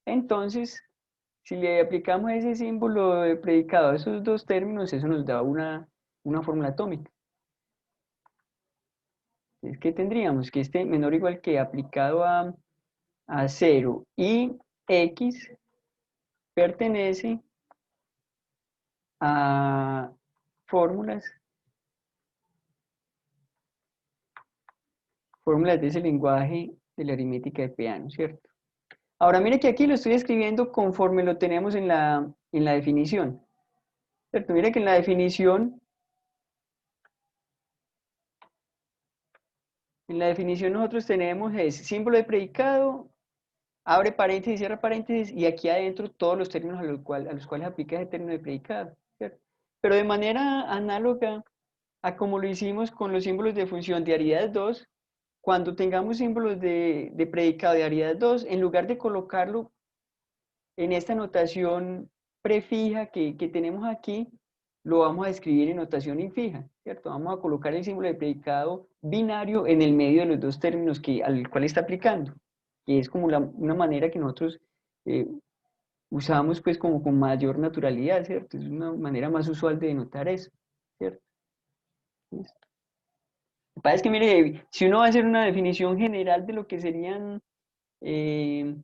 Entonces, si le aplicamos ese símbolo de predicado a esos dos términos, eso nos da una fórmula atómica. Es que tendríamos que este menor o igual que aplicado a 0 y x pertenece a fórmulas de ese lenguaje de la aritmética de Peano, ¿cierto? Ahora mire que aquí lo estoy escribiendo conforme lo tenemos en la definición, ¿cierto? Mire que en la definición nosotros tenemos ese símbolo de predicado, abre paréntesis, cierra paréntesis, y aquí adentro todos los términos a los cuales aplica ese término de predicado, ¿cierto? Pero de manera análoga a como lo hicimos con los símbolos de función de aridad 2, cuando tengamos símbolos de predicado de aridad 2, en lugar de colocarlo en esta notación prefija que tenemos aquí, lo vamos a escribir en notación infija, ¿cierto? Vamos a colocar el símbolo de predicado binario en el medio de los dos términos al cual está aplicando, que es como una manera que nosotros eh, usamos pues como con mayor naturalidad, ¿cierto? Es una manera más usual de denotar eso, ¿cierto? ¿Listo? Lo que pasa es que, mire, si uno va a hacer una definición general de lo que serían, de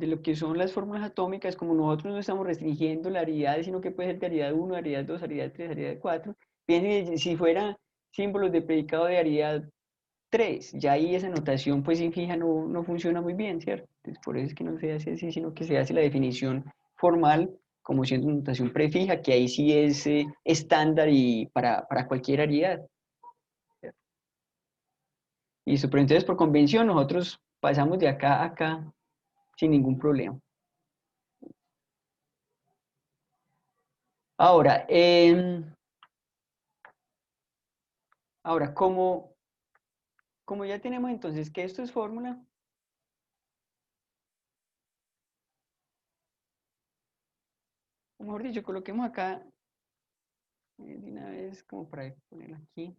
lo que son las fórmulas atómicas, como nosotros no estamos restringiendo la aridad, sino que puede ser de aridad 1, aridad 2, aridad 3, aridad 4, piensen si fuera símbolos de predicado de aridad 3, ya ahí esa notación pues infija no funciona muy bien, ¿cierto? Entonces, por eso es que no se hace así, sino que se hace la definición formal como siendo una notación prefija, que ahí sí es estándar y para cualquier aridad. Listo, pero entonces por convención nosotros pasamos de acá a acá sin ningún problema. Ahora, como ya tenemos entonces que esto es fórmula, o mejor dicho, coloquemos acá de una vez como para ponerlo aquí.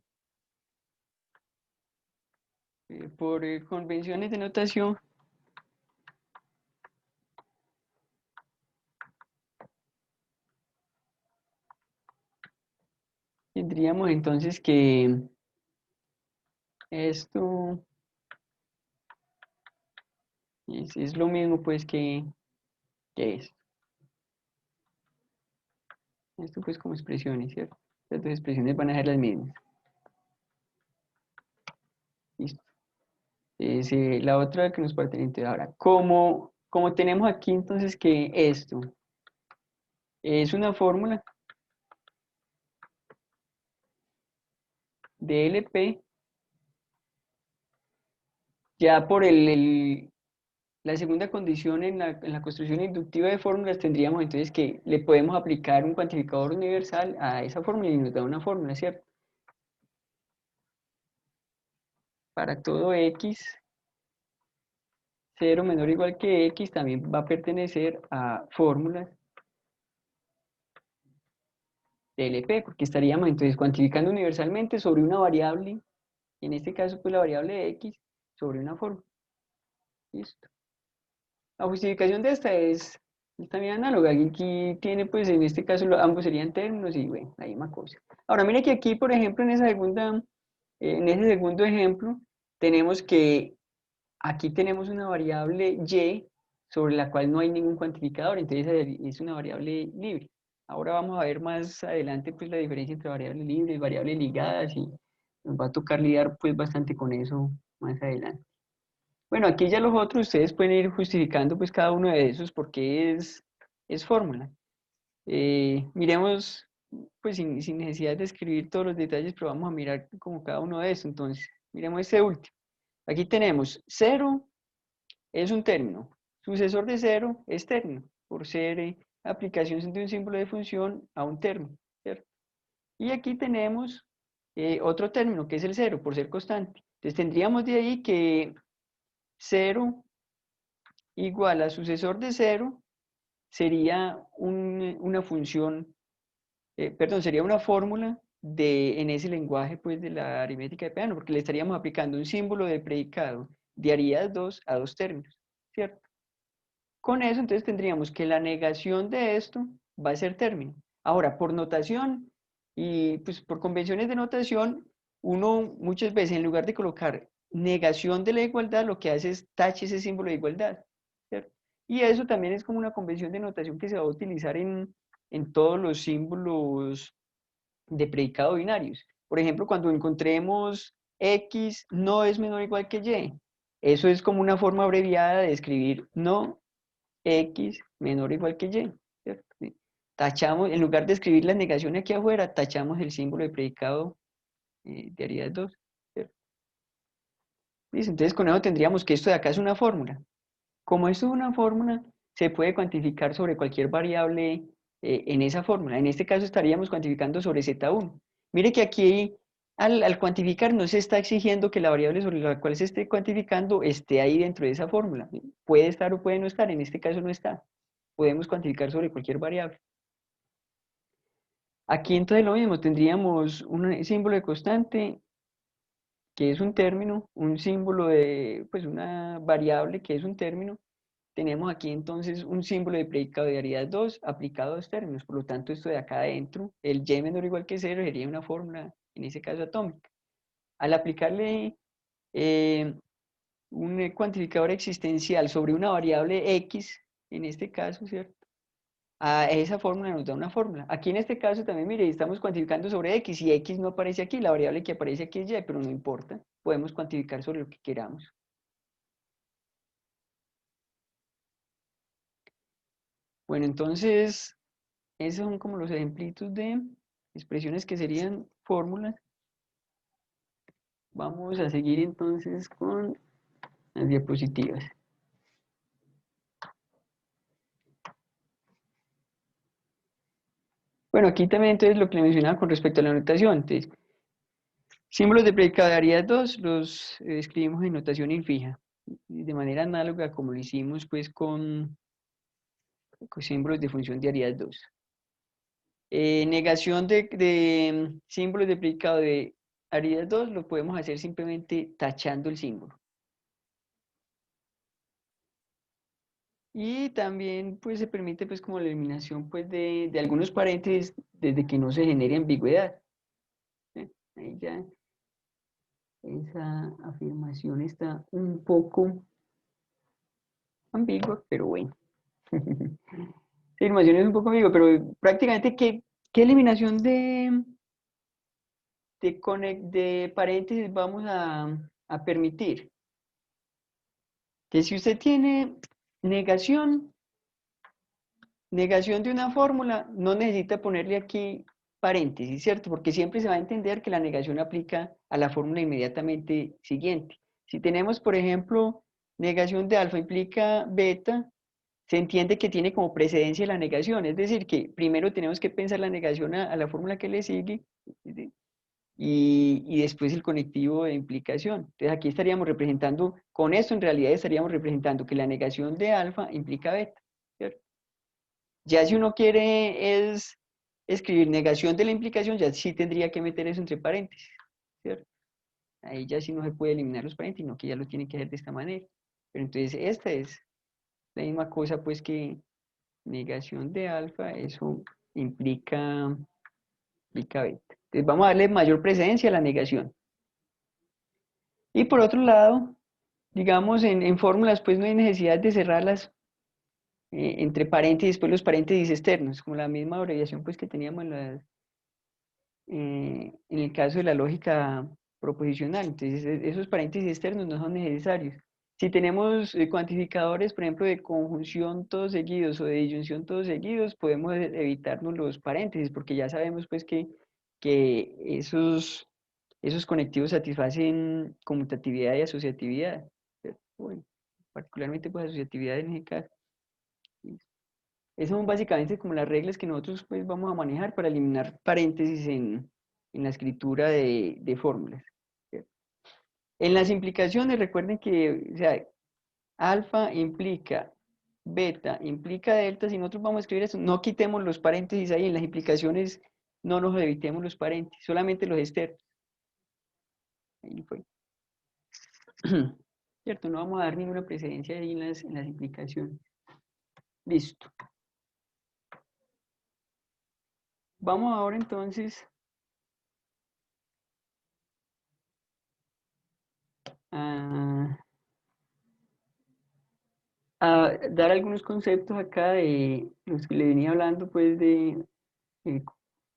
Por convenciones de notación, tendríamos entonces que esto es lo mismo pues que esto. Esto pues como expresiones, ¿cierto? Las dos expresiones van a ser las mismas. Listo. La otra que nos pertenece ahora. Como tenemos aquí entonces que esto es una fórmula de LP, ya por la segunda condición en la construcción inductiva de fórmulas tendríamos entonces que le podemos aplicar un cuantificador universal a esa fórmula y nos da una fórmula, ¿cierto? Para todo x, 0 menor o igual que x también va a pertenecer a fórmulas de LP, porque estaríamos entonces cuantificando universalmente sobre una variable, en este caso pues la variable de x, sobre una fórmula. Listo. La justificación de esta es Es también análoga. Aquí tiene, pues en este caso ambos serían términos y bueno, la misma cosa. Ahora, mire que aquí, por ejemplo, en ese segundo ejemplo, tenemos que aquí tenemos una variable y sobre la cual no hay ningún cuantificador, entonces es una variable libre. Ahora vamos a ver más adelante pues la diferencia entre variables libres y variables ligadas y nos va a tocar lidiar pues bastante con eso más adelante. Bueno, aquí ya los otros ustedes pueden ir justificando pues cada uno de esos porque es fórmula. Miremos pues sin necesidad de escribir todos los detalles, pero vamos a mirar como cada uno de esos. Entonces, miremos este último. Aquí tenemos 0 es un término. Sucesor de 0 es término, por ser aplicación de un símbolo de función a un término, ¿cierto? Y aquí tenemos otro término, que es el 0, por ser constante. Entonces tendríamos de ahí que 0 igual a sucesor de 0 sería una función, perdón, sería una fórmula en ese lenguaje pues de la aritmética de Peano, porque le estaríamos aplicando un símbolo de predicado de aridad 2 a dos términos, ¿cierto? Con eso, entonces tendríamos que la negación de esto va a ser término. Ahora, por notación y pues por convenciones de notación, uno muchas veces en lugar de colocar negación de la igualdad, lo que hace es tache ese símbolo de igualdad, ¿cierto? Y eso también es como una convención de notación que se va a utilizar en todos los símbolos de predicado binarios. Por ejemplo, cuando encontremos X no es menor o igual que Y, eso es como una forma abreviada de escribir no X menor o igual que Y, ¿cierto? Sí. Tachamos, en lugar de escribir la negación aquí afuera, tachamos el símbolo de predicado de aridad 2, ¿cierto? ¿Listo? Entonces con eso tendríamos que esto de acá es una fórmula. Como esto es una fórmula, se puede cuantificar sobre cualquier variable en esa fórmula. En este caso estaríamos cuantificando sobre Z1. Mire que aquí al cuantificar no se está exigiendo que la variable sobre la cual se esté cuantificando esté ahí dentro de esa fórmula. Puede estar o puede no estar, en este caso no está. Podemos cuantificar sobre cualquier variable. Aquí entonces lo mismo, tendríamos un símbolo de constante, que es un término, un símbolo de, pues una variable que es un término. Tenemos aquí entonces un símbolo de predicado de aridad 2 aplicado a dos términos, por lo tanto esto de acá adentro, el y menor o igual que 0 sería una fórmula, en ese caso atómica. Al aplicarle un cuantificador existencial sobre una variable x, en este caso, ¿cierto? A esa fórmula nos da una fórmula. Aquí en este caso también, mire, estamos cuantificando sobre x y x no aparece aquí, la variable que aparece aquí es y, pero no importa, podemos cuantificar sobre lo que queramos. Bueno, entonces, esos son como los ejemplitos de expresiones que serían fórmulas. Vamos a seguir entonces con las diapositivas. Bueno, aquí también entonces lo que le mencionaba con respecto a la notación. Entonces, símbolos de predicado de aridad 2 los escribimos en notación infija, de manera análoga como lo hicimos pues con símbolos de función de aridad 2. Negación de símbolos de predicado de aridad 2 lo podemos hacer simplemente tachando el símbolo. Y también pues se permite pues como la eliminación pues de algunos paréntesis desde que no se genere ambigüedad. Ahí ya esa afirmación está un poco ambigua, pero bueno. La afirmación es un poco ambigua, pero prácticamente ¿qué eliminación de paréntesis vamos a permitir? Que si usted tiene negación de una fórmula, no necesita ponerle aquí paréntesis, ¿cierto? Porque siempre se va a entender que la negación aplica a la fórmula inmediatamente siguiente. Si tenemos, por ejemplo, negación de alfa implica beta, se entiende que tiene como precedencia la negación, es decir, que primero tenemos que pensar la negación a la fórmula que le sigue y después el conectivo de implicación. Entonces aquí estaríamos representando, con esto en realidad estaríamos representando que la negación de alfa implica beta, ¿cierto? Ya si uno quiere es escribir negación de la implicación, ya sí tendría que meter eso entre paréntesis, ¿cierto? Ahí ya sí no se puede eliminar los paréntesis, sino que ya lo tiene que hacer de esta manera. Pero entonces esta es la misma cosa pues que negación de alfa, eso implica beta. Entonces vamos a darle mayor presencia a la negación. Y por otro lado, digamos, en fórmulas, pues no hay necesidad de cerrarlas entre paréntesis, pues los paréntesis externos, como la misma abreviación pues que teníamos en el caso de la lógica proposicional. Entonces, esos paréntesis externos no son necesarios. Si tenemos cuantificadores, por ejemplo, de conjunción todos seguidos o de disyunción todos seguidos, podemos evitarnos los paréntesis, porque ya sabemos pues que esos conectivos satisfacen conmutatividad y asociatividad. Bueno, particularmente pues asociatividad en ese caso. Esas son básicamente como las reglas que nosotros pues vamos a manejar para eliminar paréntesis en la escritura de fórmulas. ¿Cierto? En las implicaciones, recuerden que, o sea, alfa implica beta, implica delta. Si nosotros vamos a escribir eso, no quitemos los paréntesis ahí. En las implicaciones no nos evitemos los paréntesis, solamente los externos. Ahí fue. ¿Cierto? No vamos a dar ninguna precedencia ahí en las implicaciones. Listo. Vamos ahora entonces a dar algunos conceptos acá de los que le venía hablando, pues de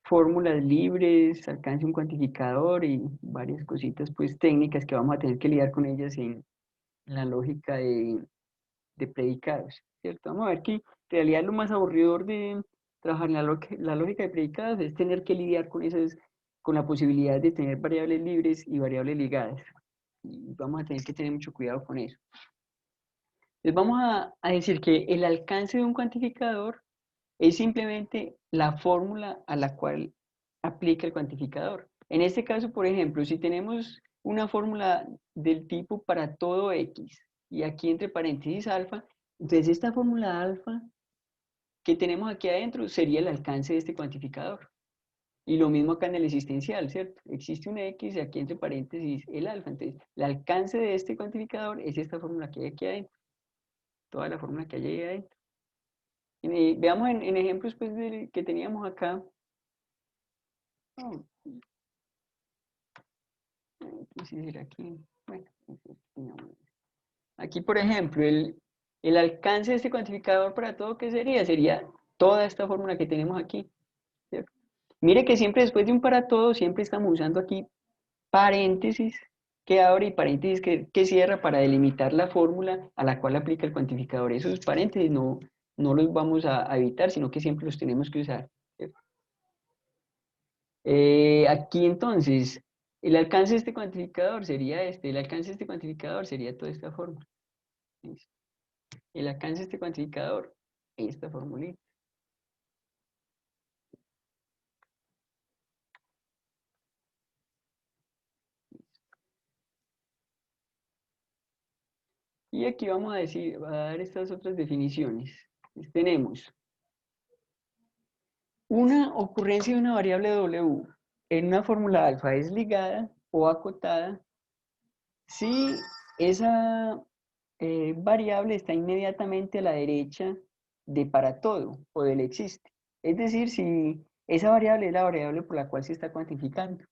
fórmulas libres, alcance un cuantificador y varias cositas pues técnicas que vamos a tener que lidiar con ellas en la lógica de predicados, ¿cierto? Vamos a ver que en realidad lo más aburridor de trabajar en la lógica de predicados es tener que lidiar con esas, con la posibilidad de tener variables libres y variables ligadas. Y vamos a tener que tener mucho cuidado con eso. Entonces vamos a decir que el alcance de un cuantificador es simplemente la fórmula a la cual aplica el cuantificador. En este caso, por ejemplo, si tenemos una fórmula del tipo para todo x y aquí entre paréntesis alfa, entonces esta fórmula alfa que tenemos aquí adentro sería el alcance de este cuantificador. Y lo mismo acá en el existencial, ¿cierto? Existe un x y aquí entre paréntesis el alfa. Entonces, el alcance de este cuantificador es esta fórmula que hay aquí adentro. Toda la fórmula que hay ahí adentro. Veamos en ejemplos pues, que teníamos acá. Oh, aquí. Bueno, aquí, por ejemplo, el alcance de este cuantificador para todo, ¿qué sería? Sería toda esta fórmula que tenemos aquí, ¿cierto? Mire que siempre después de un para todo, siempre estamos usando aquí paréntesis que abre y paréntesis que cierra para delimitar la fórmula a la cual aplica el cuantificador. Esos paréntesis no los vamos a evitar, sino que siempre los tenemos que usar, ¿cierto? Aquí entonces, el alcance de este cuantificador sería este, el alcance de este cuantificador sería toda esta fórmula. ¿Listo? El alcance de este cuantificador, esta formulita. Y aquí vamos a dar estas otras definiciones. Entonces, tenemos una ocurrencia de una variable W en una fórmula alfa es ligada o acotada si esa variable está inmediatamente a la derecha de para todo o del existe. Es decir, si esa variable es la variable por la cual se está cuantificando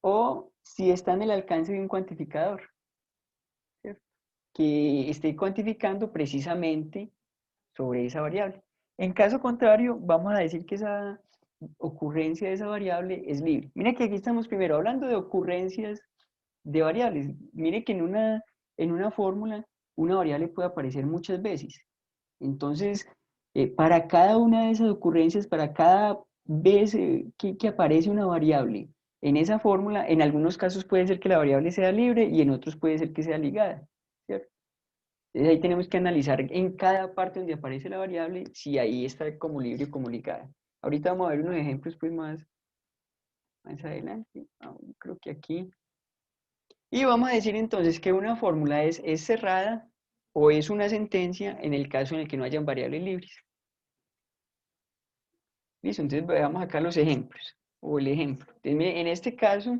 o si está en el alcance de un cuantificador, ¿cierto? Que esté cuantificando precisamente sobre esa variable. En caso contrario, vamos a decir que esa ocurrencia de esa variable es libre. Mire que aquí estamos primero hablando de ocurrencias de variables. Mire que en una fórmula una variable puede aparecer muchas veces. Entonces, para cada una de esas ocurrencias, para cada vez que aparece una variable en esa fórmula, en algunos casos puede ser que la variable sea libre y en otros puede ser que sea ligada, ¿cierto? Entonces ahí tenemos que analizar en cada parte donde aparece la variable si ahí está como libre o como ligada. Ahorita vamos a ver unos ejemplos pues más adelante. Creo que aquí. Y vamos a decir entonces que una fórmula es cerrada o es una sentencia en el caso en el que no hayan variables libres. Listo, entonces veamos acá los ejemplos, o el ejemplo. Entonces, mire, en este caso,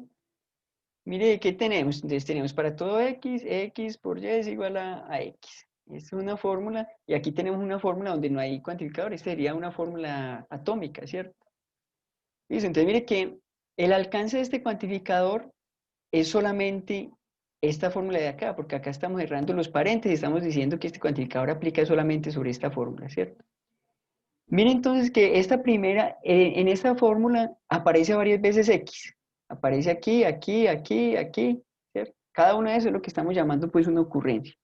mire, ¿qué tenemos? Entonces tenemos para todo x, x por y es igual a x. Es una fórmula, y aquí tenemos una fórmula donde no hay cuantificador. Esta sería una fórmula atómica, ¿cierto? Listo, entonces mire que el alcance de este cuantificador es solamente esta fórmula de acá, porque acá estamos cerrando los paréntesis, estamos diciendo que este cuantificador aplica solamente sobre esta fórmula, ¿cierto? Miren entonces que esta primera, en esta fórmula aparece varias veces X. Aparece aquí, aquí, aquí, aquí, ¿cierto? Cada una de esas es lo que estamos llamando pues una ocurrencia.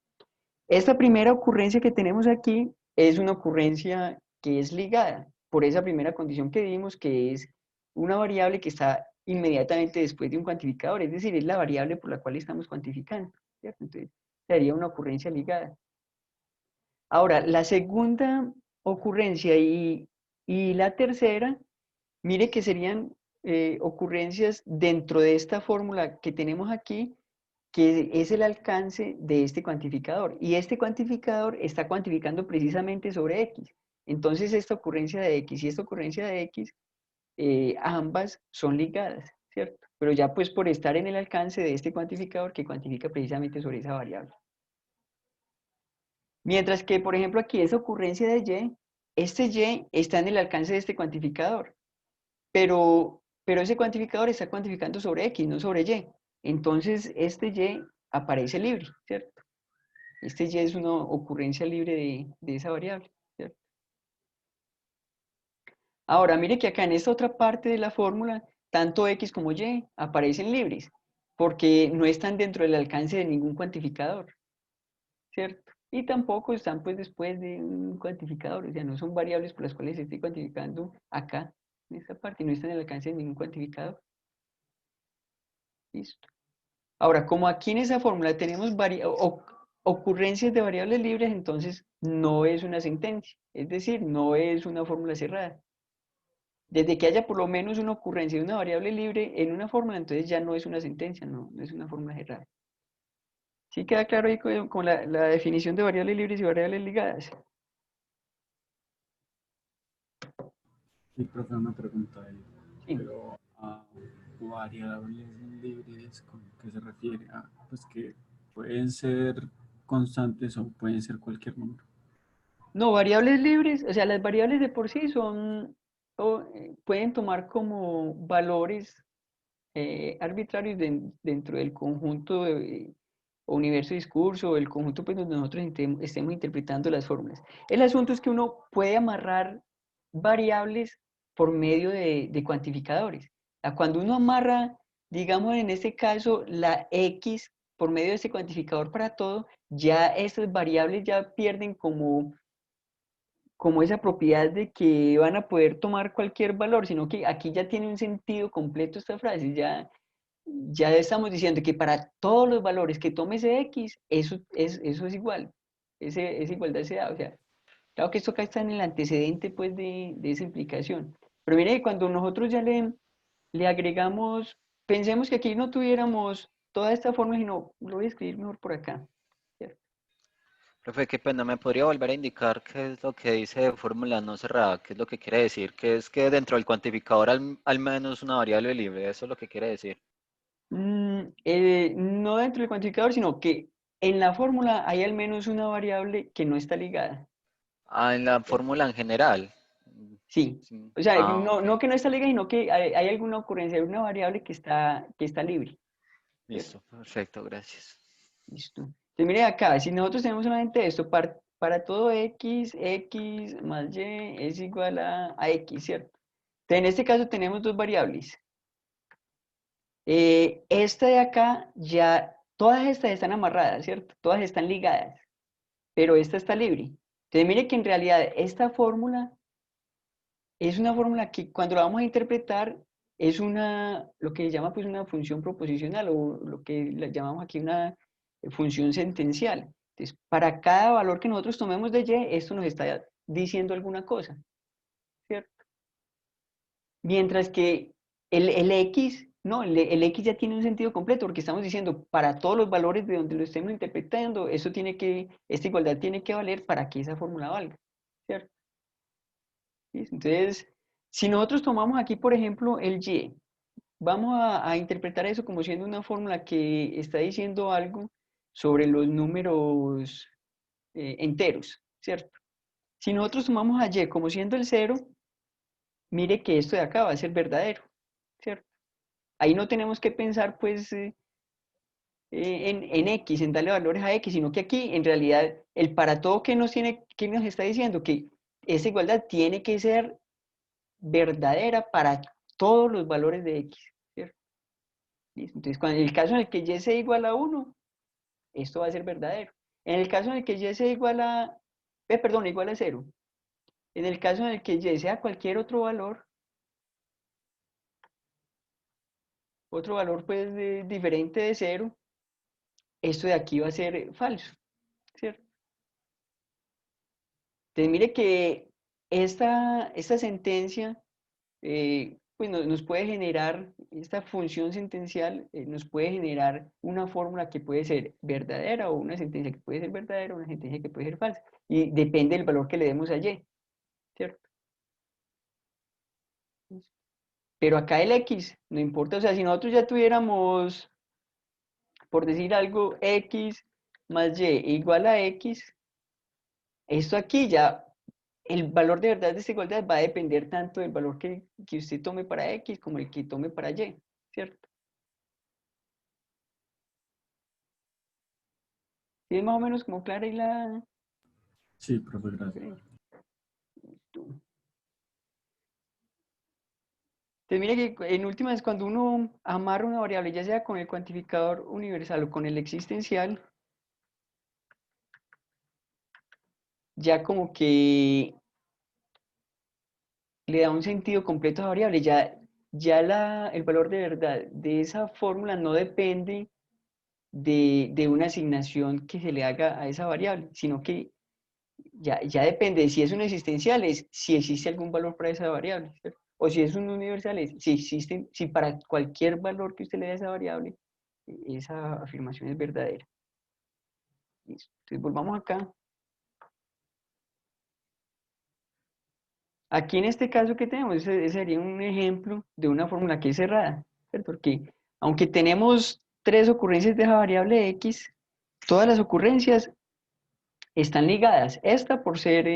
Esta primera ocurrencia que tenemos aquí es una ocurrencia que es ligada por esa primera condición que vimos, que es una variable que está inmediatamente después de un cuantificador, es decir, es la variable por la cual estamos cuantificando, ¿cierto? Entonces, sería una ocurrencia ligada. Ahora, la segunda ocurrencia y la tercera, mire que serían ocurrencias dentro de esta fórmula que tenemos aquí, que es el alcance de este cuantificador. Y este cuantificador está cuantificando precisamente sobre X. Entonces, esta ocurrencia de X y esta ocurrencia de X, ambas son ligadas, ¿cierto? Pero ya pues por estar en el alcance de este cuantificador que cuantifica precisamente sobre esa variable. Mientras que, por ejemplo, aquí esa ocurrencia de Y, este Y está en el alcance de este cuantificador, pero ese cuantificador está cuantificando sobre X, no sobre Y. Entonces, este Y aparece libre, ¿cierto? Este Y es una ocurrencia libre de esa variable, ¿cierto? Ahora, mire que acá en esta otra parte de la fórmula, tanto X como Y aparecen libres, porque no están dentro del alcance de ningún cuantificador, ¿cierto? Y tampoco están pues después de un cuantificador, o sea, no son variables por las cuales estoy cuantificando acá, en esta parte, no están en el alcance de ningún cuantificador. Listo. Ahora, como aquí en esa fórmula tenemos ocurrencias de variables libres, entonces no es una sentencia, es decir, no es una fórmula cerrada. Desde que haya por lo menos una ocurrencia de una variable libre en una fórmula, entonces ya no es una sentencia, no es una fórmula cerrada. ¿Sí queda claro ahí con la definición de variables libres y variables ligadas? Sí, profe, una pregunta ahí. Sí. Pero a variables libres, ¿con qué se refiere? Pues que pueden ser constantes o pueden ser cualquier número. No, variables libres, o sea, las variables de por sí pueden tomar como valores arbitrarios dentro del conjunto o universo de discurso, o el conjunto pues, donde nosotros estemos interpretando las fórmulas. El asunto es que uno puede amarrar variables por medio de cuantificadores. Cuando uno amarra, digamos en este caso, la X por medio de ese cuantificador para todo, ya esas variables ya pierden como esa propiedad de que van a poder tomar cualquier valor, sino que aquí ya tiene un sentido completo esta frase, ya estamos diciendo que para todos los valores que tome ese X, eso es igual, esa igualdad se da, o sea, claro que esto acá está en el antecedente pues de esa implicación, pero mire, cuando nosotros ya le agregamos, pensemos que aquí no tuviéramos toda esta fórmula, sino lo voy a escribir mejor por acá, ¿cierto? Profe, qué pena, ¿me podría volver a indicar qué es lo que dice de fórmula no cerrada? ¿Qué es lo que quiere decir? Que es que dentro del cuantificador al menos una variable libre, eso es lo que quiere decir. No dentro del cuantificador, sino que en la fórmula hay al menos una variable que no está ligada. Ah, en la fórmula en general. Sí, Sí. o sea, Ah, ok. no que no está ligada, sino que hay alguna ocurrencia de una variable que está libre, ¿cierto? Listo, perfecto, gracias. Listo. Entonces, mire acá, si nosotros tenemos solamente esto, para todo x más y es igual a x, ¿cierto? Entonces, en este caso tenemos dos variables. Esta de acá, ya, todas estas están amarradas, ¿cierto? Todas están ligadas, pero esta está libre. Entonces, mire que en realidad esta fórmula es una fórmula que cuando la vamos a interpretar es lo que se llama pues una función proposicional o lo que la llamamos aquí una función sentencial. Entonces, para cada valor que nosotros tomemos de y, esto nos está diciendo alguna cosa, ¿cierto? Mientras que el x, no, el x ya tiene un sentido completo porque estamos diciendo para todos los valores de donde lo estemos interpretando, esta igualdad tiene que valer para que esa fórmula valga, ¿cierto? ¿Sí? Entonces, si nosotros tomamos aquí, por ejemplo, el y, vamos a interpretar eso como siendo una fórmula que está diciendo algo sobre los números enteros, ¿cierto? Si nosotros tomamos a y como siendo el 0, mire que esto de acá va a ser verdadero, ¿cierto? Ahí no tenemos que pensar, pues, en x, en darle valores a x, sino que aquí, en realidad, el para todo que nos está diciendo que esa igualdad tiene que ser verdadera para todos los valores de x, ¿cierto? ¿Listo? Entonces, en el caso en el que y sea igual a 1, esto va a ser verdadero. En el caso en el que y sea igual a, perdón, igual a 0, en el caso en el que y sea cualquier otro valor pues diferente de 0, esto de aquí va a ser falso, ¿cierto? Entonces mire que esta sentencia pues nos puede generar, esta función sentencial nos puede generar una fórmula que puede ser verdadera o una sentencia que puede ser verdadera o una sentencia que puede ser falsa. Y depende del valor que le demos a y, ¿cierto? Pero acá el x, no importa, o sea, si nosotros ya tuviéramos, por decir algo, x más y igual a x, esto aquí ya, el valor de verdad de esta igualdad va a depender tanto del valor que usted tome para x como el que tome para y, ¿cierto? ¿Sí es más o menos como clara y la Sí, profe, gracias. diferencia? Listo. Entonces mire que en últimas, cuando uno amarra una variable, ya sea con el cuantificador universal o con el existencial, ya como que le da un sentido completo a la variable. Ya el valor de verdad de esa fórmula no depende de una asignación que se le haga a esa variable, sino que ya depende de si es un existencial, es si existe algún valor para esa variable, ¿cierto? O si es un universal, es si para cualquier valor que usted le dé a esa variable, esa afirmación es verdadera. Listo. Entonces volvamos acá. Aquí en este caso que tenemos, ese sería un ejemplo de una fórmula que es cerrada, ¿cierto? Porque aunque tenemos 3 ocurrencias de esa variable x, todas las ocurrencias están ligadas. Esta por ser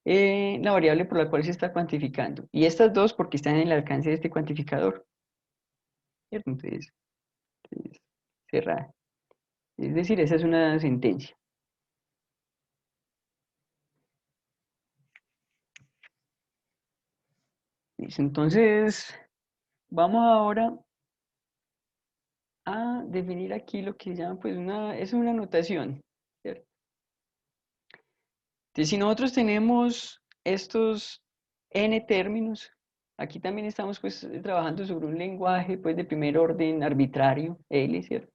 la variable por la cual se está cuantificando. Y estas dos porque están en el alcance de este cuantificador, ¿cierto? Entonces, es cerrada. Es decir, esa es una sentencia. Listo. Entonces, vamos ahora a definir aquí lo que se llama, pues, es una notación, ¿cierto? Entonces, si nosotros tenemos estos n términos, aquí también estamos, pues, trabajando sobre un lenguaje, pues, de primer orden arbitrario, L, ¿cierto?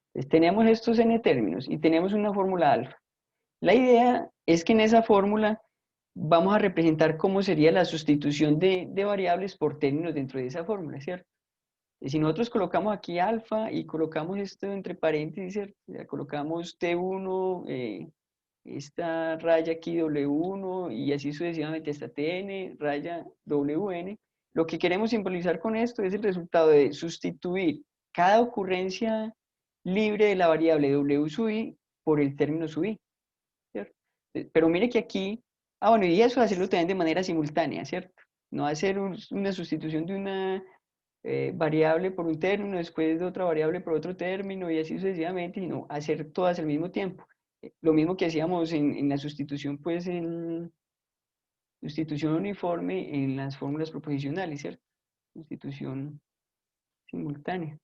Entonces, tenemos estos n términos y tenemos una fórmula alfa. La idea es que en esa fórmula vamos a representar cómo sería la sustitución de variables por términos dentro de esa fórmula, ¿cierto? Si nosotros colocamos aquí alfa y colocamos esto entre paréntesis, ¿cierto? Ya colocamos T1, esta raya aquí W1 y así sucesivamente hasta Tn, raya Wn. Lo que queremos simbolizar con esto es el resultado de sustituir cada ocurrencia libre de la variable W sub i por el término sub i, ¿cierto? Pero mire que aquí, bueno, y eso hacerlo también de manera simultánea, ¿cierto? No hacer una sustitución de una variable por un término, después de otra variable por otro término y así sucesivamente, sino hacer todas al mismo tiempo. Lo mismo que hacíamos en la sustitución, pues en sustitución uniforme en las fórmulas proposicionales, ¿cierto? Sustitución simultánea.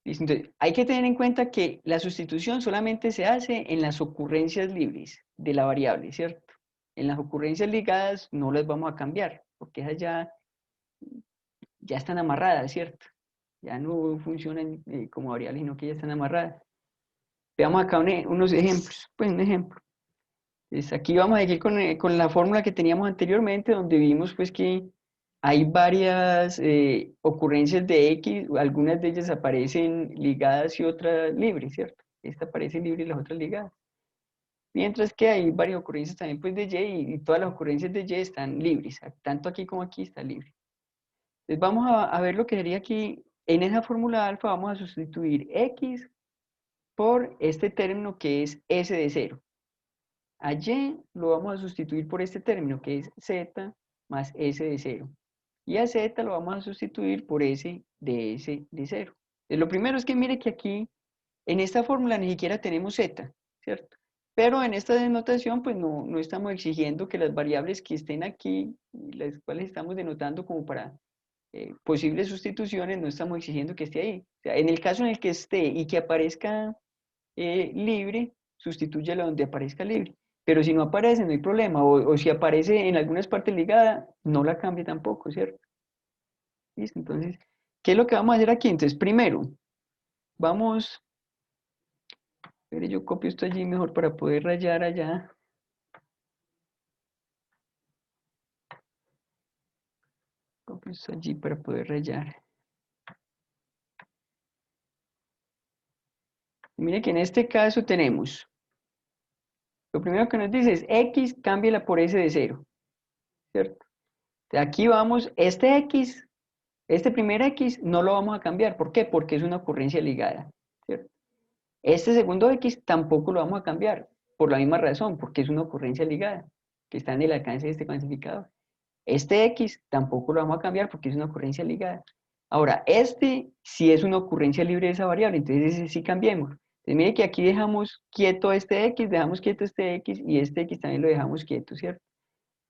Listo. Entonces, hay que tener en cuenta que la sustitución solamente se hace en las ocurrencias libres de la variable, ¿cierto? En las ocurrencias ligadas no las vamos a cambiar, porque esas ya están amarradas, ¿cierto? Ya no funcionan como variables, sino que ya están amarradas. Veamos acá unos ejemplos, pues un ejemplo. Aquí vamos a ir con la fórmula que teníamos anteriormente, donde vimos pues que hay varias ocurrencias de X, algunas de ellas aparecen ligadas y otras libres, ¿cierto? Esta aparece libre y las otras ligadas. Mientras que hay varias ocurrencias también pues de Y y todas las ocurrencias de Y están libres, tanto aquí como aquí está libre. Entonces vamos a ver lo que sería aquí, en esa fórmula alfa vamos a sustituir X por este término que es S de 0. A Y lo vamos a sustituir por este término que es Z más S de 0. Y a Z lo vamos a sustituir por S de 0. Lo primero es que mire que aquí, en esta fórmula ni siquiera tenemos Z, ¿cierto? Pero en esta denotación, pues no estamos exigiendo que las variables que estén aquí, las cuales estamos denotando como para posibles sustituciones, no estamos exigiendo que esté ahí. O sea, en el caso en el que esté y que aparezca libre, sustitúyela donde aparezca libre. Pero si no aparece, no hay problema. O si aparece en algunas partes ligada, no la cambie tampoco, ¿cierto? ¿Listo? Entonces, ¿qué es lo que vamos a hacer aquí? Entonces, primero, vamos, pero yo copio esto allí mejor para poder rayar allá. Copio esto allí para poder rayar. Mire que en este caso tenemos, lo primero que nos dice es X, cámbiala por S de 0, ¿cierto? De aquí vamos, este primer X no lo vamos a cambiar. ¿Por qué? Porque es una ocurrencia ligada, ¿cierto? Este segundo X tampoco lo vamos a cambiar, por la misma razón, porque es una ocurrencia ligada, que está en el alcance de este cuantificador. Este X tampoco lo vamos a cambiar porque es una ocurrencia ligada. Ahora, este sí es una ocurrencia libre de esa variable, entonces ese sí cambiemos. Entonces mire que aquí dejamos quieto este X, dejamos quieto este X y este X también lo dejamos quieto, ¿cierto?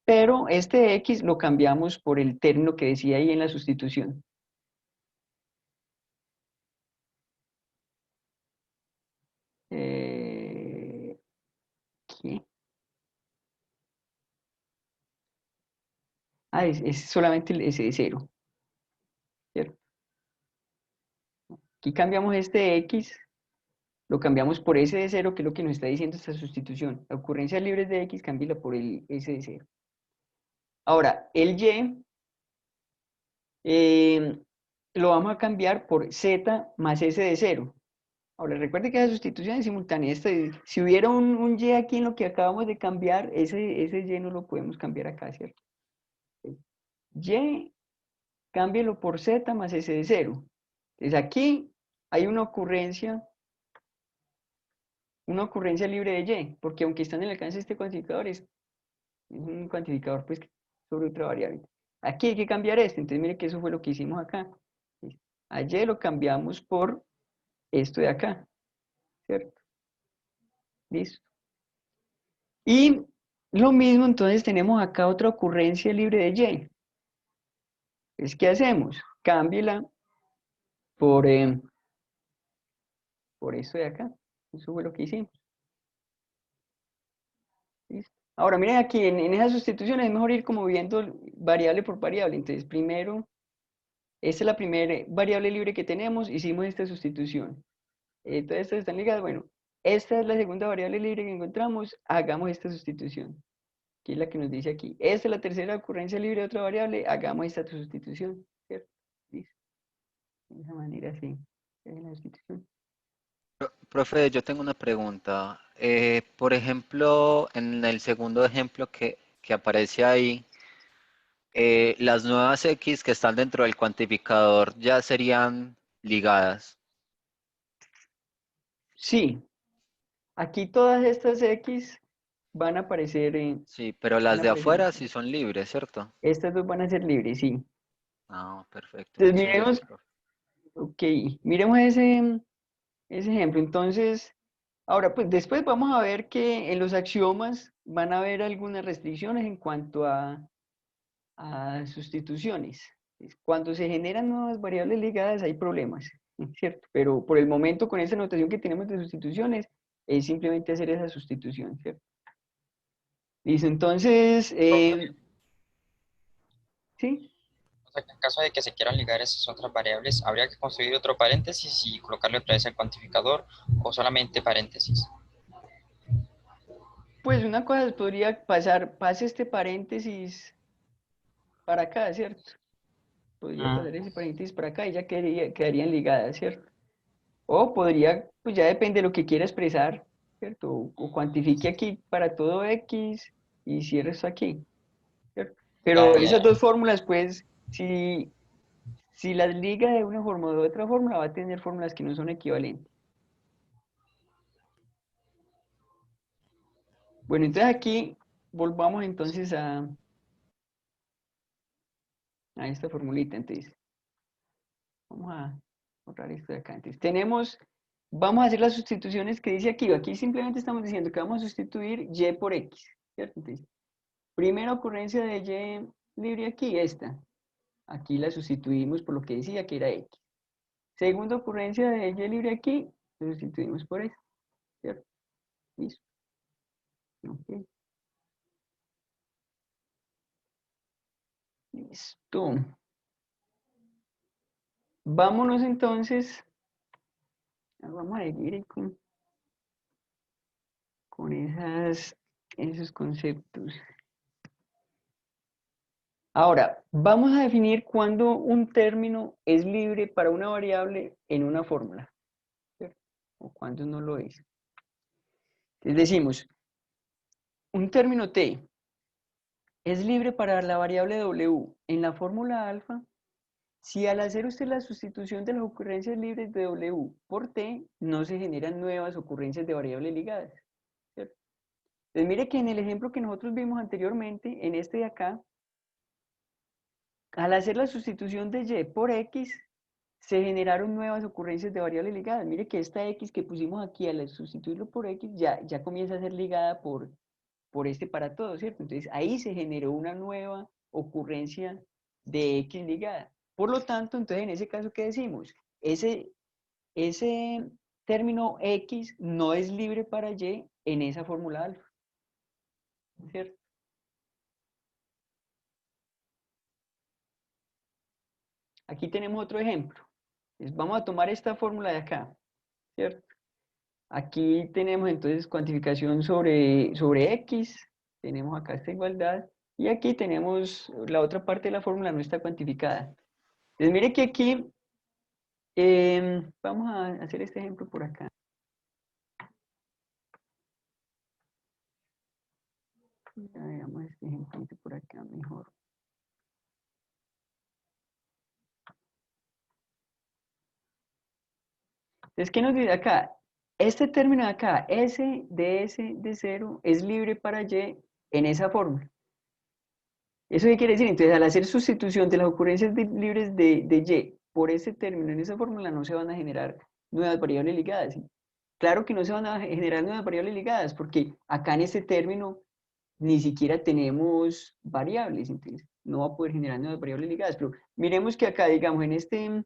Pero este X lo cambiamos por el término que decía ahí en la sustitución. ¿Qué? Ah, es solamente el S de 0, ¿cierto? Aquí cambiamos este X, lo cambiamos por S de 0, que es lo que nos está diciendo esta sustitución. La ocurrencia libre de X, cámbiala por el S de 0. Ahora, el Y lo vamos a cambiar por Z más S de 0. Ahora, recuerde que la sustitución es simultánea. Si hubiera un Y aquí en lo que acabamos de cambiar, ese Y no lo podemos cambiar acá, ¿cierto? Y, cámbielo por Z más S de 0. Entonces aquí hay una ocurrencia libre de Y, porque aunque está en el alcance de este cuantificador, es un cuantificador pues sobre otra variable. Aquí hay que cambiar este, entonces mire que eso fue lo que hicimos acá. A Y lo cambiamos por esto de acá, ¿cierto? Listo. Y lo mismo, entonces tenemos acá otra ocurrencia libre de Y. ¿Qué hacemos? Cámbiela por, por esto de acá. Eso fue lo que hicimos. ¿Listo? Ahora, miren aquí, en esas sustituciones es mejor ir como viendo variable por variable. Entonces, primero, esta es la primera variable libre que tenemos, hicimos esta sustitución. Todas estas están ligadas, bueno, esta es la segunda variable libre que encontramos, hagamos esta sustitución, que es la que nos dice aquí. Esta es la tercera ocurrencia libre de otra variable, hagamos esta sustitución, ¿cierto? Listo. De esa manera, sí, es la sustitución. Profe, yo tengo una pregunta. Por ejemplo, en el segundo ejemplo que aparece ahí, las nuevas X que están dentro del cuantificador ya serían ligadas. Sí, aquí todas estas X van a aparecer, Sí, pero van las a de aparecer afuera acá. sí son libres, ¿cierto? Estas dos van a ser libres, sí. Ah, perfecto. Entonces Muchas gracias, miremos, profe. ok, miremos ese ejemplo. Entonces, ahora pues después vamos a ver que en los axiomas van a haber algunas restricciones en cuanto a sustituciones. Cuando se generan nuevas variables ligadas hay problemas, ¿cierto? Pero por el momento con esa notación que tenemos de sustituciones es simplemente hacer esa sustitución, ¿cierto? Listo, entonces, Profe, sí. o sea, que en caso de que se quieran ligar esas otras variables, ¿habría que construir otro paréntesis y colocarle otra vez el cuantificador o solamente paréntesis? Pues una cosa podría pasar, pase este paréntesis para acá, ¿cierto? Podría pasar ese paréntesis para acá y ya quedarían ligadas, ¿cierto? O podría, pues ya depende de lo que quiera expresar, ¿cierto? O cuantifique aquí para todo X y cierre esto aquí, ¿cierto? Ya, Pero ya, esas ya. dos fórmulas, pues, si las liga de una forma o de otra fórmula, va a tener fórmulas que no son equivalentes. Bueno, entonces aquí volvamos entonces a esta formulita. Entonces, vamos a borrar esto de acá. Entonces, vamos a hacer las sustituciones que dice aquí. Aquí simplemente estamos diciendo que vamos a sustituir y por x, ¿cierto? Entonces, primera ocurrencia de y libre aquí, esta. Aquí la sustituimos por lo que decía que era x. Segunda ocurrencia de y libre aquí, la sustituimos por esta, ¿cierto? Listo. Ok. Listo. Vámonos entonces, vamos a seguir con esos conceptos. Ahora, vamos a definir cuándo un término es libre para una variable en una fórmula, ¿cierto? O cuándo no lo es. Entonces decimos, un término t es libre para la variable w en la fórmula alfa si al hacer usted la sustitución de las ocurrencias libres de w por t no se generan nuevas ocurrencias de variables ligadas, ¿cierto? Entonces mire que en el ejemplo que nosotros vimos anteriormente, en este de acá, al hacer la sustitución de y por x, se generaron nuevas ocurrencias de variables ligadas. Mire que esta x que pusimos aquí, al sustituirlo por x, ya comienza a ser ligada por este para todo, ¿cierto? Entonces ahí se generó una nueva ocurrencia de x ligada. Por lo tanto, entonces en ese caso, ¿qué decimos? Ese término x no es libre para y en esa fórmula alfa, ¿cierto? Aquí tenemos otro ejemplo. Entonces, vamos a tomar esta fórmula de acá, ¿cierto? Aquí tenemos entonces cuantificación sobre x, tenemos acá esta igualdad, y aquí tenemos la otra parte de la fórmula no está cuantificada. Entonces mire que aquí, vamos a hacer este ejemplo por acá. Ya veamos este ejemplo por acá mejor. Entonces, ¿qué nos dice acá? Este término de acá, s de s de 0, es libre para y en esa fórmula. ¿Eso qué quiere decir? Entonces, al hacer sustitución de las ocurrencias libres de y por ese término en esa fórmula, no se van a generar nuevas variables ligadas. ¿Sí? Claro que no se van a generar nuevas variables ligadas, porque acá en este término ni siquiera tenemos variables, entonces no va a poder generar nuevas variables ligadas. Pero miremos que acá, digamos, en este,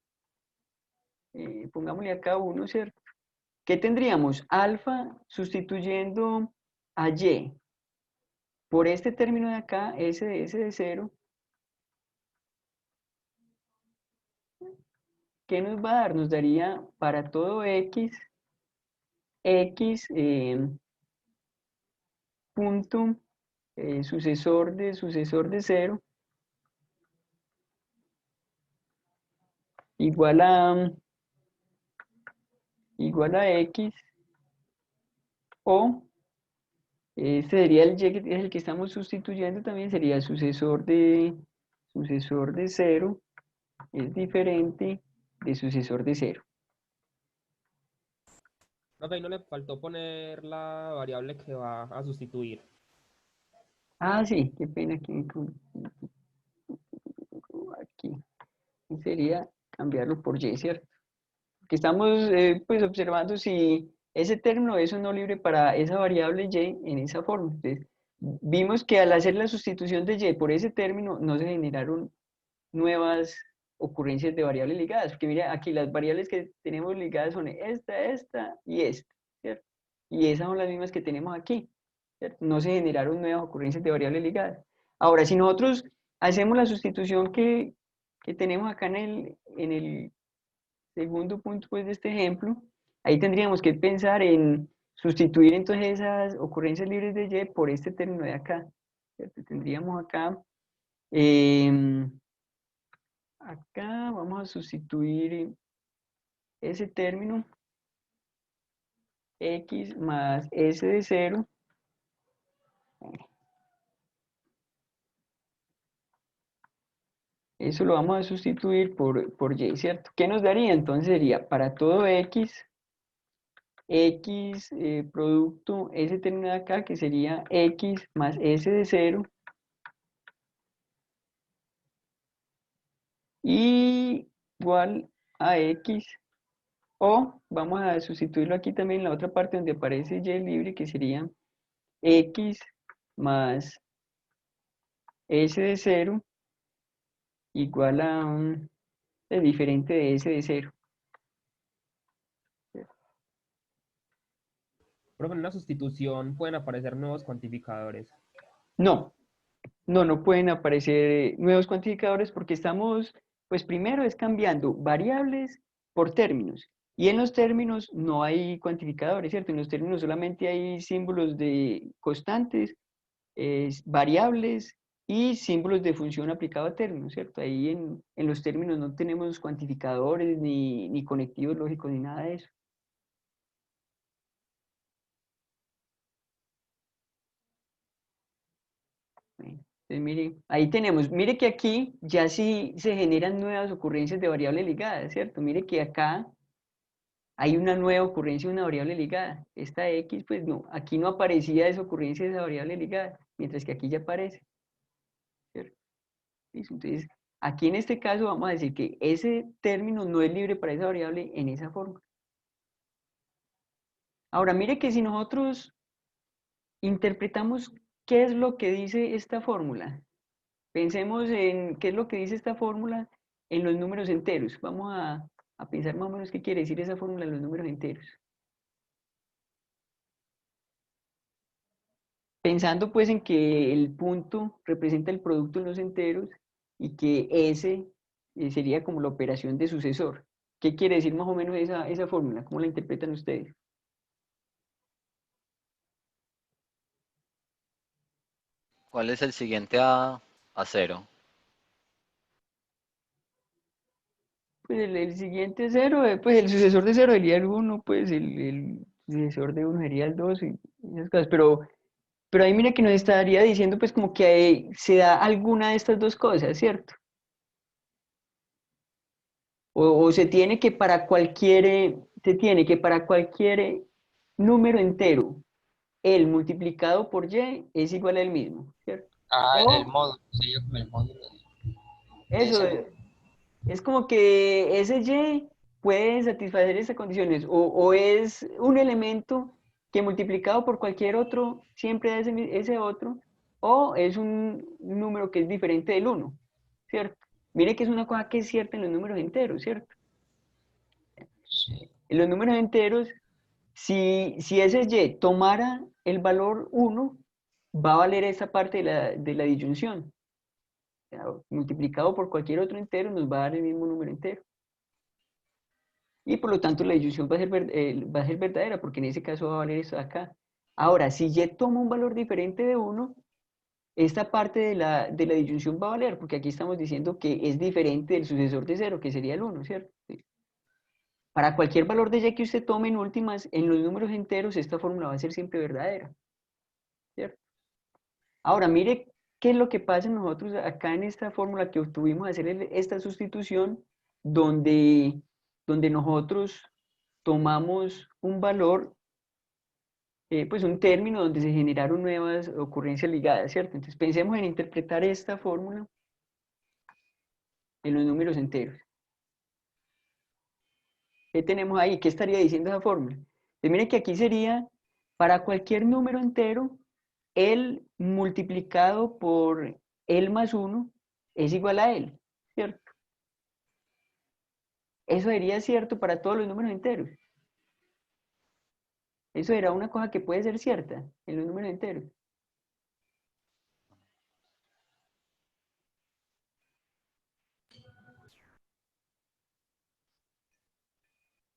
pongámosle acá 1, ¿cierto? ¿Qué tendríamos? Alfa sustituyendo a y por este término de acá, s de s de 0, ¿qué nos va a dar? Nos daría para todo x, punto sucesor de 0 igual a x, o este sería el y que es el que estamos sustituyendo también, sería sucesor de 0 es diferente de sucesor de 0. Profe, ¿y no le faltó poner la variable que va a sustituir? Ah, sí, qué pena que aquí sería cambiarlo por y, ¿cierto? Que estamos pues observando si ese término es o no libre para esa variable y en esa forma. Entonces, vimos que al hacer la sustitución de y por ese término no se generaron nuevas ocurrencias de variables ligadas, porque mira, aquí las variables que tenemos ligadas son esta y esta, ¿cierto? Y esas son las mismas que tenemos aquí, ¿cierto? No se generaron nuevas ocurrencias de variables ligadas. Ahora, si nosotros hacemos la sustitución que tenemos acá en el segundo punto pues, de este ejemplo, ahí tendríamos que pensar en sustituir entonces esas ocurrencias libres de y por este término de acá, ¿cierto? Tendríamos acá... acá vamos a sustituir ese término x más s de 0 eso lo vamos a sustituir por y, ¿cierto? ¿Qué nos daría? Entonces sería para todo x X producto ese término de acá, que sería X más S de 0, igual a X, o vamos a sustituirlo aquí también en la otra parte donde aparece Y libre, que sería X más S de 0 igual a el diferente de S de 0. Profe, en una sustitución pueden aparecer nuevos cuantificadores. No, no pueden aparecer nuevos cuantificadores porque estamos, pues primero es cambiando variables por términos. Y en los términos no hay cuantificadores, ¿cierto? En los términos solamente hay símbolos de constantes, variables y símbolos de función aplicado a términos, ¿cierto? Ahí en los términos no tenemos cuantificadores ni conectivos lógicos ni nada de eso. Bueno, entonces mire, ahí tenemos, mire que aquí ya sí se generan nuevas ocurrencias de variable ligada, ¿cierto? Mire que acá hay una nueva ocurrencia de una variable ligada. Esta X, pues no, aquí no aparecía esa ocurrencia de esa variable ligada, mientras que aquí ya aparece, ¿cierto? Listo, entonces, aquí en este caso vamos a decir que ese término no es libre para esa variable en esa forma. Ahora, mire que si nosotros interpretamos qué es lo que dice esta fórmula, pensemos en qué es lo que dice esta fórmula en los números enteros. Vamos a pensar más o menos qué quiere decir esa fórmula en los números enteros. Pensando pues en que el punto representa el producto en los enteros y que S sería como la operación de sucesor. ¿Qué quiere decir más o menos esa fórmula? ¿Cómo la interpretan ustedes? ¿Cuál es el siguiente a 0? Pues el siguiente cero, pues el sucesor de cero sería el 1, pues el sucesor de 1 sería el 2 y esas cosas, pero ahí mira que nos estaría diciendo pues como que se da alguna de estas dos cosas, ¿cierto? O se tiene que para cualquier número entero, el multiplicado por y es igual al mismo, ¿cierto? Ah, el O módulo, sería como el módulo de eso, ese número. es como que ese y puede satisfacer esas condiciones, o es un elemento que multiplicado por cualquier otro siempre da ese otro, o es un número que es diferente del uno, ¿cierto? Mire que es una cosa que es cierta en los números enteros, ¿cierto? Sí. En los números enteros, si ese y tomara el valor 1, va a valer esa parte de la disyunción. O sea, multiplicado por cualquier otro entero nos va a dar el mismo número entero. Y por lo tanto la disyunción va a ser verdadera, porque en ese caso va a valer esto de acá. Ahora, si y toma un valor diferente de 1, esta parte de la disyunción va a valer, porque aquí estamos diciendo que es diferente del sucesor de 0, que sería el 1, ¿cierto? Sí. Para cualquier valor de y que usted tome en últimas, en los números enteros, esta fórmula va a ser siempre verdadera, ¿cierto? Ahora, mire qué es lo que pasa nosotros acá en esta fórmula que obtuvimos hacer esta sustitución, donde nosotros tomamos un valor, pues un término donde se generaron nuevas ocurrencias ligadas, ¿cierto? Entonces pensemos en interpretar esta fórmula en los números enteros. ¿Qué tenemos ahí? ¿Qué estaría diciendo esa fórmula? Pues mire que aquí sería, para cualquier número entero, el multiplicado por el más 1 es igual a él, ¿cierto? Eso sería cierto para todos los números enteros. Eso era una cosa que puede ser cierta en los números enteros.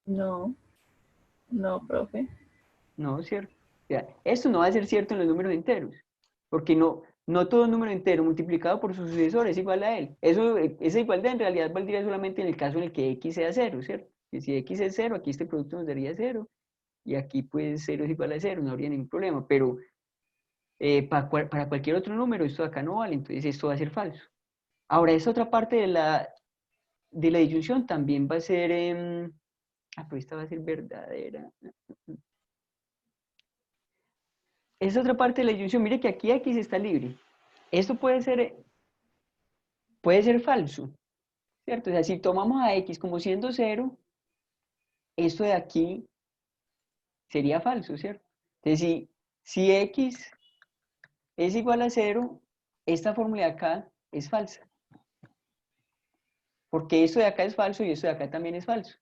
No, no, profe. No, ¿cierto? O sea, esto no va a ser cierto en los números enteros, porque no todo número entero multiplicado por su sucesor es igual a él. Esa igualdad en realidad valdría solamente en el caso en el que x sea 0, ¿cierto? Que si x es 0, aquí este producto nos daría 0, y aquí pues 0 es igual a 0, no habría ningún problema, pero para cualquier otro número esto de acá no vale, entonces esto va a ser falso. Ahora, esa otra parte de la disyunción también va a ser pero esta va a ser verdadera. Es otra parte de la disyunción. Mire que aquí X está libre. Esto puede ser falso, ¿cierto? O sea, si tomamos a X como siendo 0, esto de aquí sería falso, ¿cierto? Entonces, si X es igual a 0, esta fórmula de acá es falsa. Porque esto de acá es falso y esto de acá también es falso,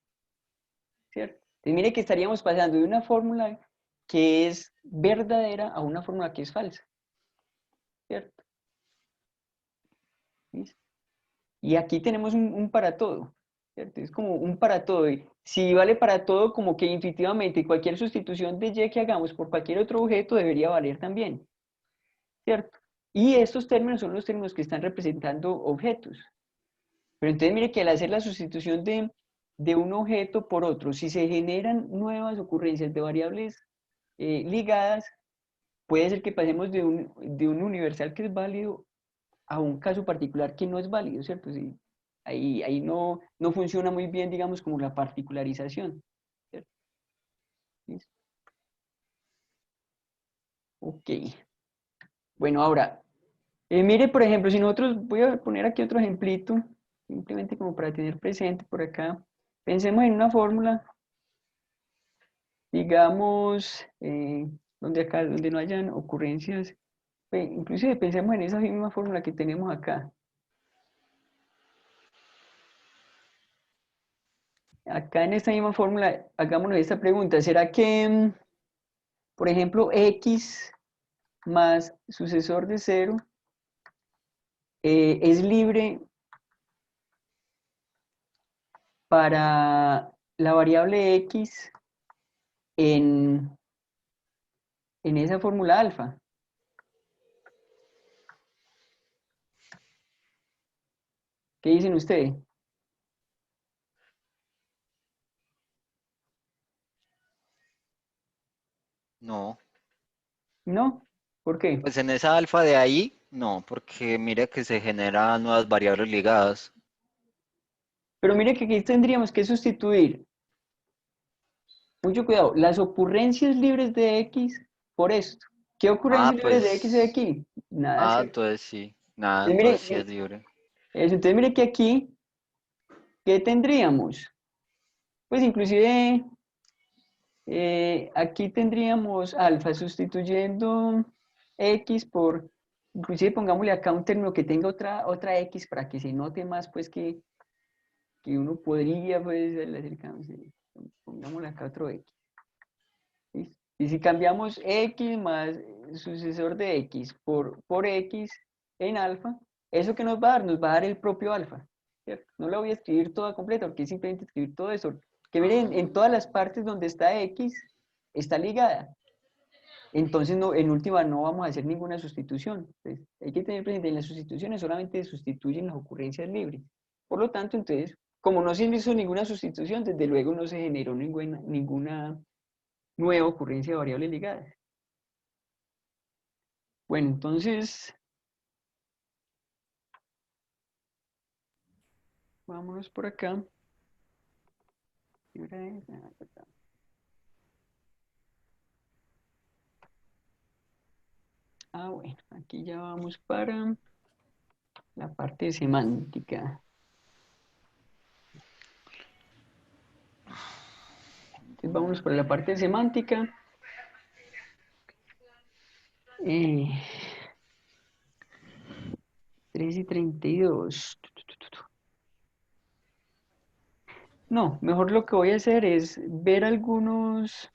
¿cierto? Entonces, mire que estaríamos pasando de una fórmula que es verdadera a una fórmula que es falsa, ¿cierto? ¿Listo? Y aquí tenemos un para todo, ¿cierto? Es como un para todo. Y si vale para todo, como que intuitivamente cualquier sustitución de Y que hagamos por cualquier otro objeto debería valer también, ¿cierto? Y estos términos son los términos que están representando objetos. Pero entonces mire que al hacer la sustitución de un objeto por otro, si se generan nuevas ocurrencias de variables ligadas, puede ser que pasemos de un universal que es válido a un caso particular que no es válido, ¿cierto? Sí, ahí no funciona muy bien, digamos, como la particularización, ¿cierto? ¿Listo? Ok. Bueno, ahora, mire, por ejemplo, si nosotros, voy a poner aquí otro ejemplito, simplemente como para tener presente por acá. Pensemos en una fórmula, digamos, donde no hayan ocurrencias, inclusive pensemos en esa misma fórmula que tenemos acá. Acá en esta misma fórmula, hagámonos esta pregunta, ¿será que, por ejemplo, X más sucesor de 0 es libre para la variable X en esa fórmula alfa? ¿Qué dicen ustedes? No. ¿No? ¿Por qué? Pues en esa alfa de ahí, no, porque mira que se generan nuevas variables ligadas. Pero mire que aquí tendríamos que sustituir, mucho cuidado, las ocurrencias libres de X por esto. ¿Qué ocurrencias Ah, libres de X hay pues, aquí? Nada, ¿cierto? entonces sí, nada, Entonces entonces mire, sí es libre. entonces mire que aquí, ¿qué tendríamos? Pues inclusive aquí tendríamos alfa sustituyendo X por, inclusive pongámosle acá un término que tenga otra X para que se note más pues que uno podría pues acercarse. Pongámosle acá otro X. ¿Listo? Y si cambiamos X más sucesor de X por X en alfa, ¿eso qué nos va a dar? Nos va a dar el propio alfa, ¿cierto? No la voy a escribir toda completa porque es simplemente escribir todo eso. Que miren, en todas las partes donde está X, está ligada. Entonces, no, en última, no vamos a hacer ninguna sustitución. Entonces, hay que tener presente, en las sustituciones solamente sustituyen las ocurrencias libres. Por lo tanto, entonces, como no se hizo ninguna sustitución, desde luego no se generó ninguna nueva ocurrencia de variables ligadas. Bueno, entonces, vámonos por acá. Bueno, aquí ya vamos para la parte semántica. Entonces, vámonos para la parte semántica. 3:32. No, mejor lo que voy a hacer es ver algunos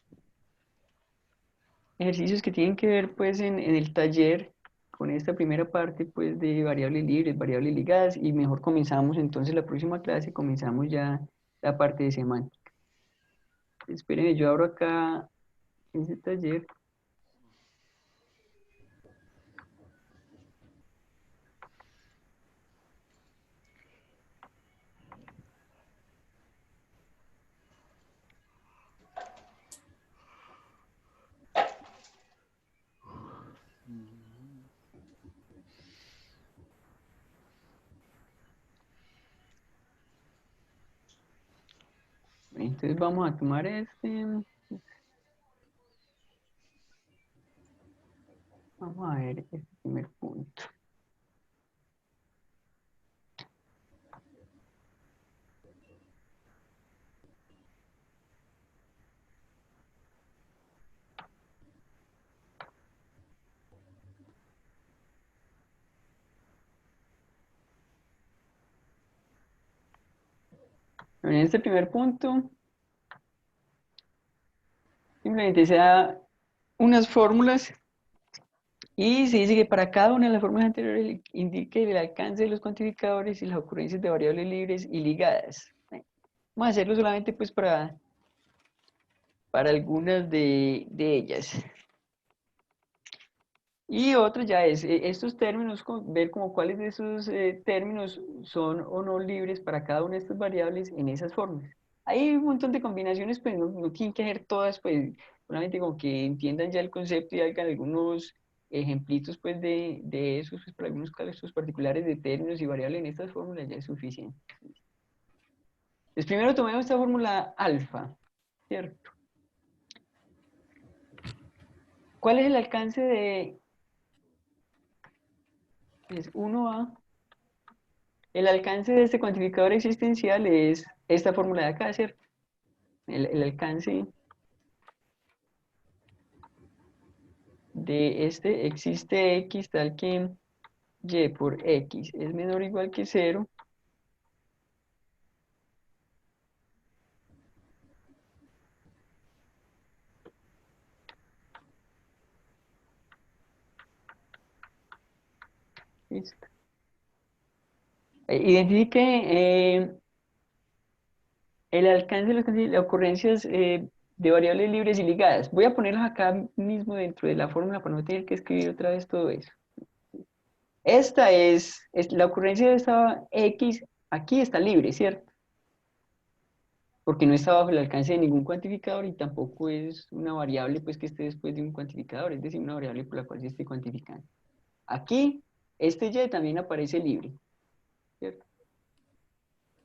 ejercicios que tienen que ver pues en el taller con esta primera parte pues de variables libres, variables ligadas y mejor comenzamos entonces la próxima clase, comenzamos ya la parte de semántica. Espérenme, yo abro acá ese taller. Bueno, entonces vamos a tomar este. Vamos a ver este primer punto. En este primer punto, simplemente se da unas fórmulas y se dice que para cada una de las fórmulas anteriores indique el alcance de los cuantificadores y las ocurrencias de variables libres y ligadas. Vamos a hacerlo solamente pues para algunas de ellas. Y otro ya es estos términos, ver como cuáles de esos términos son o no libres para cada una de estas variables en esas fórmulas. Hay un montón de combinaciones, pues no tienen que ser todas, pues solamente como que entiendan ya el concepto y hagan algunos ejemplitos pues de esos, pues para algunos casos particulares de términos y variables en estas fórmulas ya es suficiente. Pues primero tomemos esta fórmula alfa, ¿cierto? ¿Cuál es el alcance de... Es 1A. El alcance de este cuantificador existencial es esta fórmula de acá, ¿cierto? El alcance de este existe x tal que y por x es menor o igual que 0. Listo. Identifique el alcance de las ocurrencias de variables libres y ligadas. Voy a ponerlos acá mismo dentro de la fórmula para no tener que escribir otra vez todo eso. Esta es la ocurrencia de esta x, aquí está libre, ¿cierto? Porque no está bajo el alcance de ningún cuantificador y tampoco es una variable pues que esté después de un cuantificador, es decir, una variable por la cual se esté cuantificando. Aquí, este y también aparece libre, ¿cierto?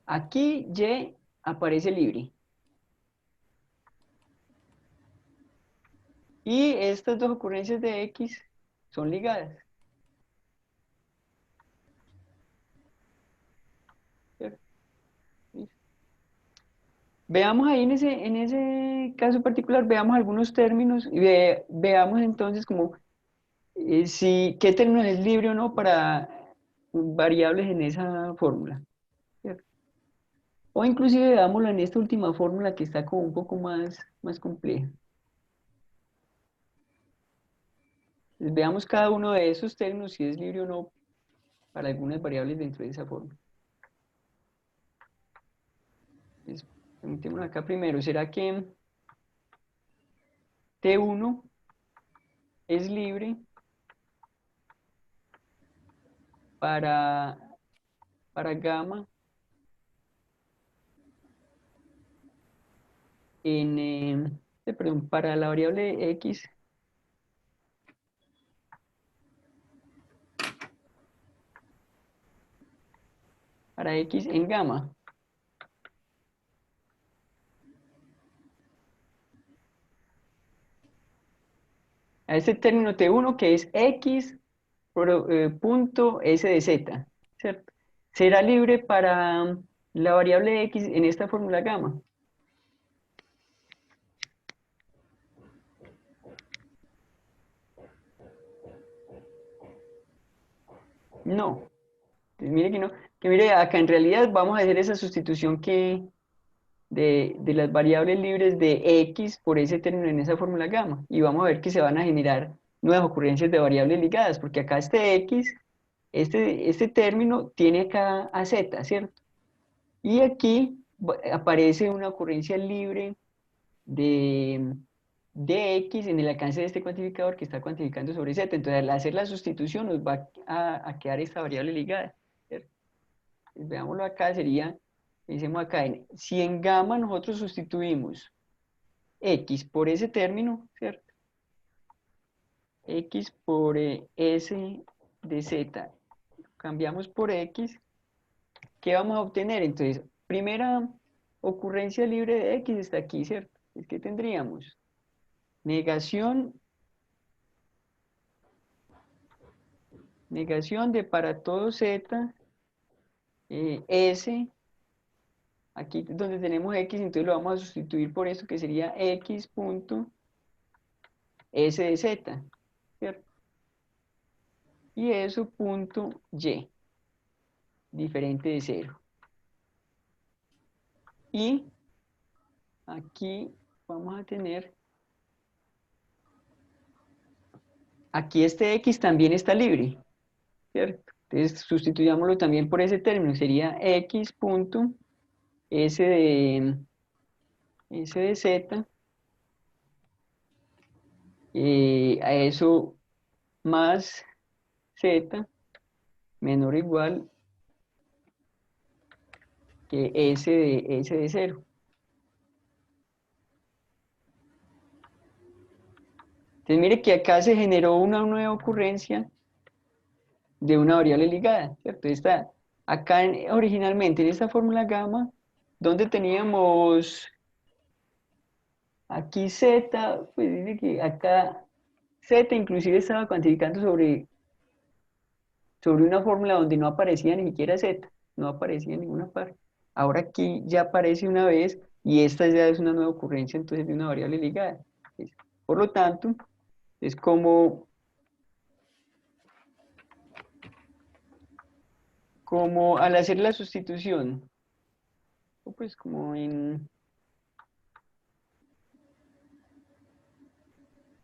Aquí y aparece libre. Y estas dos ocurrencias de x son ligadas, ¿cierto? Veamos ahí en ese caso particular, veamos algunos términos y veamos entonces como si qué término es libre o no para variables en esa fórmula, ¿cierto? O inclusive veámoslo en esta última fórmula que está como un poco más compleja. Entonces, veamos cada uno de esos términos si es libre o no para algunas variables dentro de esa fórmula. Entonces, permitámoslo acá primero. ¿Será que T1 es libre para gamma perdón, para la variable x para x en gamma? A este término T1 que es x punto s de z, ¿cierto? ¿Será libre para la variable x en esta fórmula gamma? No. Entonces, mire que no, que mire acá en realidad vamos a hacer esa sustitución de las variables libres de x por ese término en esa fórmula gamma y vamos a ver que se van a generar nuevas ocurrencias de variables ligadas porque acá este x, este término tiene acá a z, ¿cierto? Y aquí aparece una ocurrencia libre de, de x en el alcance de este cuantificador que está cuantificando sobre z. Entonces, al hacer la sustitución nos va a quedar esta variable ligada, ¿cierto? Veámoslo acá, sería, pensemos acá, si en gamma nosotros sustituimos x por ese término, ¿cierto? X por s de z, cambiamos por x, ¿qué vamos a obtener? Entonces, primera ocurrencia libre de X está aquí, ¿cierto? Es que tendríamos negación de para todo Z, S, aquí donde tenemos X, entonces lo vamos a sustituir por esto que sería X punto S de Z, ¿cierto? Y eso punto Y, diferente de 0. Y aquí vamos a tener, aquí este X también está libre, ¿cierto? Entonces sustituyámoslo también por ese término, sería X punto S de Z, a eso más Z menor o igual que S de 0. Entonces mire que acá se generó una nueva ocurrencia de una variable ligada, ¿cierto? Está acá originalmente en esta fórmula gamma, donde teníamos aquí Z, pues dice que acá Z inclusive estaba cuantificando sobre una fórmula donde no aparecía ni siquiera Z, no aparecía en ninguna parte. Ahora aquí ya aparece una vez y esta ya es una nueva ocurrencia entonces de una variable ligada. Por lo tanto, es como al hacer la sustitución, o pues como en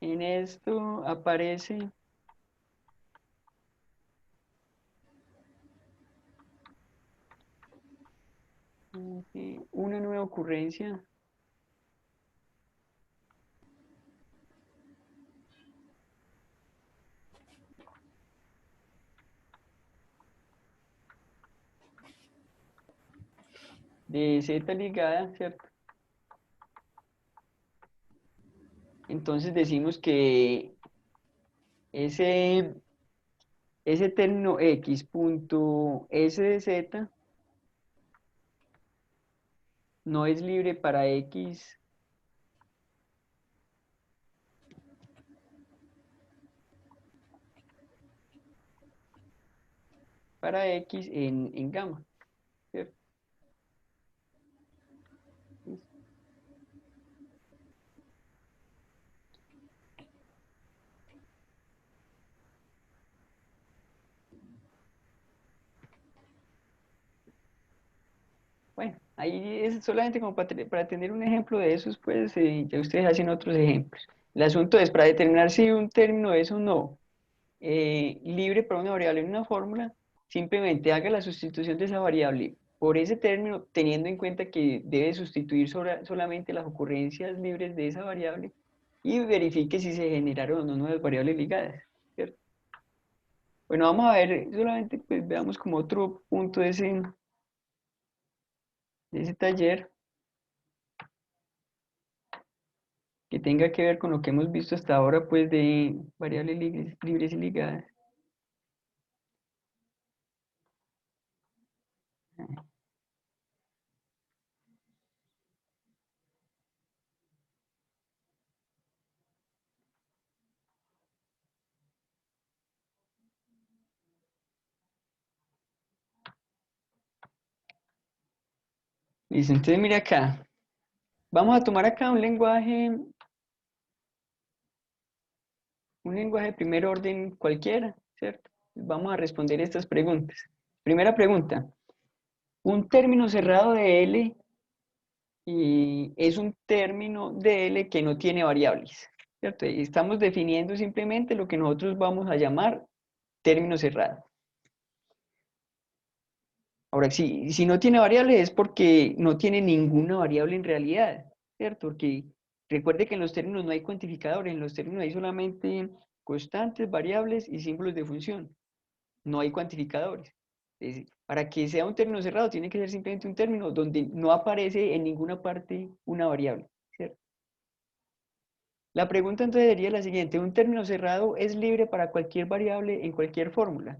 esto aparece una nueva ocurrencia de Z ligada, ¿cierto? Entonces decimos que ese término X punto S de Z no es libre para X en gamma, ¿cierto? Bueno, ahí es solamente como para tener un ejemplo de esos, pues ya ustedes hacen otros ejemplos. El asunto es para determinar si un término es o no libre para una variable en una fórmula, simplemente haga la sustitución de esa variable por ese término, teniendo en cuenta que debe sustituir solamente las ocurrencias libres de esa variable y verifique si se generaron o no nuevas variables ligadas, ¿cierto? Bueno, vamos a ver, solamente pues veamos como otro punto de ese taller que tenga que ver con lo que hemos visto hasta ahora, pues de variables libres y ligadas. Listo, entonces mira acá. Vamos a tomar acá un lenguaje de primer orden cualquiera, ¿cierto? Vamos a responder estas preguntas. Primera pregunta. Un término cerrado de L y es un término de L que no tiene variables, ¿cierto? Y estamos definiendo simplemente lo que nosotros vamos a llamar término cerrado. Ahora, si no tiene variables es porque no tiene ninguna variable en realidad, ¿cierto? Porque recuerde que en los términos no hay cuantificadores, en los términos hay solamente constantes, variables y símbolos de función. No hay cuantificadores. Para que sea un término cerrado tiene que ser simplemente un término donde no aparece en ninguna parte una variable, ¿cierto? La pregunta entonces sería la siguiente: ¿un término cerrado es libre para cualquier variable en cualquier fórmula?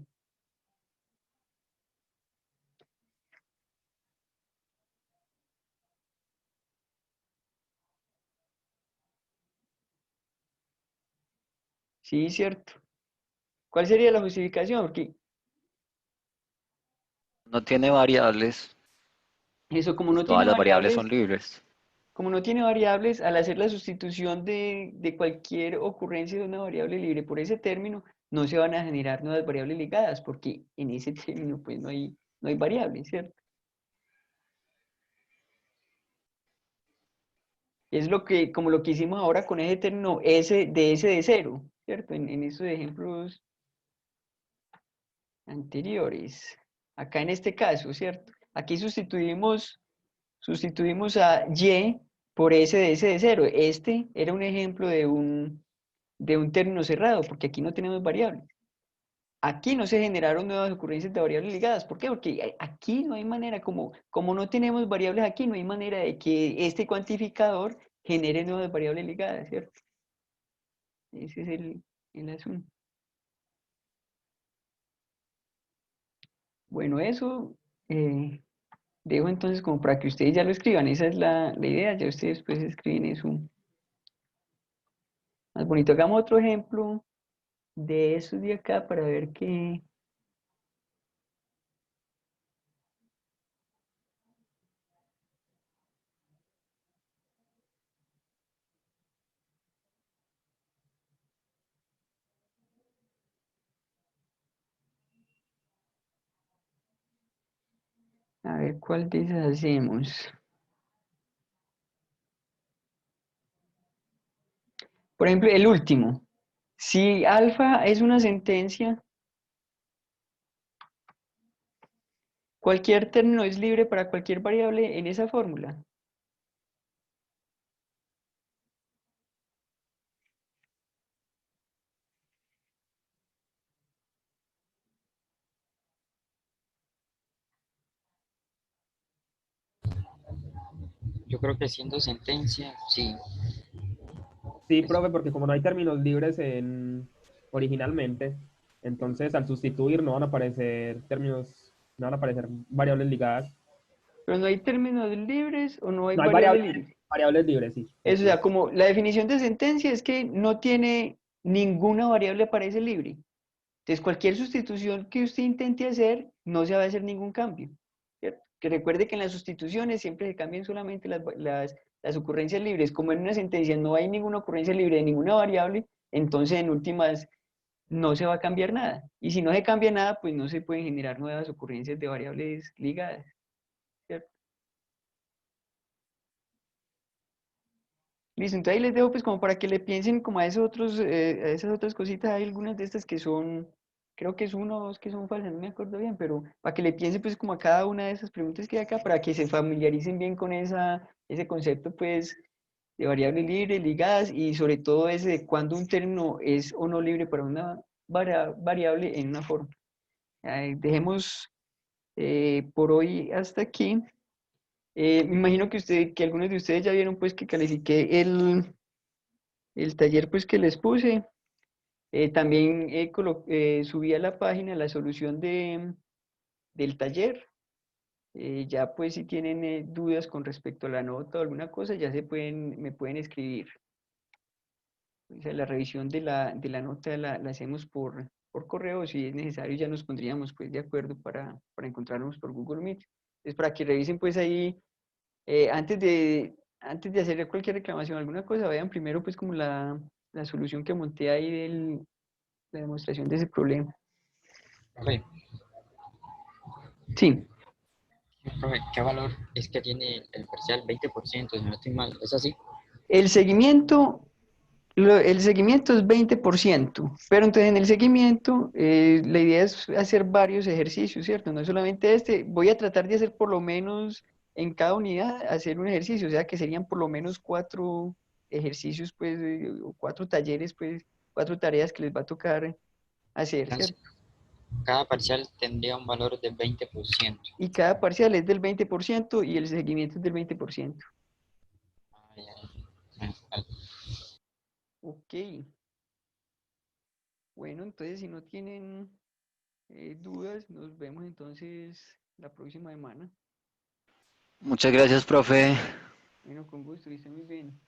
Sí, cierto. ¿Cuál sería la justificación? Porque No tiene variables eso, como y no todas tiene las variables son variables, libres. como no tiene variables, al hacer la sustitución de cualquier ocurrencia de una variable libre por ese término, no se van a generar nuevas variables ligadas, porque en ese término pues no hay variables, ¿cierto? Es como lo que hicimos ahora con ese término S de cero, ¿cierto? En esos ejemplos anteriores. Acá en este caso, ¿cierto? Aquí sustituimos a Y por S de cero. Este era un ejemplo de un término cerrado, porque aquí no tenemos variables. Aquí no se generaron nuevas ocurrencias de variables ligadas. ¿Por qué? Porque aquí no hay manera, como no tenemos variables aquí, no hay manera de que este cuantificador genere nuevas variables ligadas, ¿cierto? Ese es el asunto. Bueno, eso dejo entonces como para que ustedes ya lo escriban. Esa es la idea. Ya ustedes pues escriben eso más bonito. Hagamos otro ejemplo de esos de acá para ver qué. A ver cuál de esas hacemos. Por ejemplo, el último. Si alfa es una sentencia, cualquier término es libre para cualquier variable en esa fórmula. Yo creo que siendo sentencia, sí. Sí, Pues, profe, porque como no hay términos libres originalmente, entonces al sustituir no van a aparecer términos, no van a aparecer variables ligadas. Pero no hay términos libres o no hay No hay variable libre. variables libres, sí. Eso, o Así sea, es. como la definición de sentencia es que no tiene ninguna variable aparece libre. Entonces, cualquier sustitución que usted intente hacer, no se va a hacer ningún cambio, ¿cierto? Que recuerde que en las sustituciones siempre se cambian solamente las ocurrencias libres. Como en una sentencia no hay ninguna ocurrencia libre de ninguna variable, entonces en últimas no se va a cambiar nada. Y si no se cambia nada, pues no se pueden generar nuevas ocurrencias de variables ligadas, ¿cierto? Listo, entonces ahí les dejo pues como para que le piensen como a esas otras cositas, hay algunas de estas que son, creo que es uno o dos que son falsas, no me acuerdo bien, pero para que le piensen pues como a cada una de esas preguntas que hay acá, para que se familiaricen bien con ese concepto pues de variables libres, ligadas y sobre todo ese de cuándo un término es o no libre para una variable en una forma. Dejemos por hoy hasta aquí. Me imagino que algunos de ustedes ya vieron pues que califiqué el taller pues que les puse. También subí a la página la solución del taller. Ya pues si tienen dudas con respecto a la nota o alguna cosa, ya me pueden escribir. O sea, la revisión de la nota la hacemos por correo. Si es necesario ya nos pondríamos pues de acuerdo para encontrarnos por Google Meet. Es para que revisen pues ahí antes de hacer cualquier reclamación, alguna cosa, vean primero pues como la solución que monté ahí la demostración de ese problema. profe, Sí, profe, ¿qué valor es que tiene el parcial? 20%, si no estoy mal. ¿Es así? el seguimiento, el seguimiento es 20%, pero entonces en el seguimiento la idea es hacer varios ejercicios, ¿cierto? No es solamente este, voy a tratar de hacer por lo menos en cada unidad, hacer un ejercicio, o sea que serían por lo menos 4 ejercicios, pues, o 4 talleres, pues, 4 tareas que les va a tocar hacer, Entonces, ¿cierto? cada parcial tendría un valor de 20%. Y cada parcial es del 20% y el seguimiento es del 20%. Ay, ay, ay. Ok, bueno, entonces si no tienen dudas, nos vemos entonces la próxima semana. Muchas gracias, profe. Bueno, con gusto, que estén muy bien.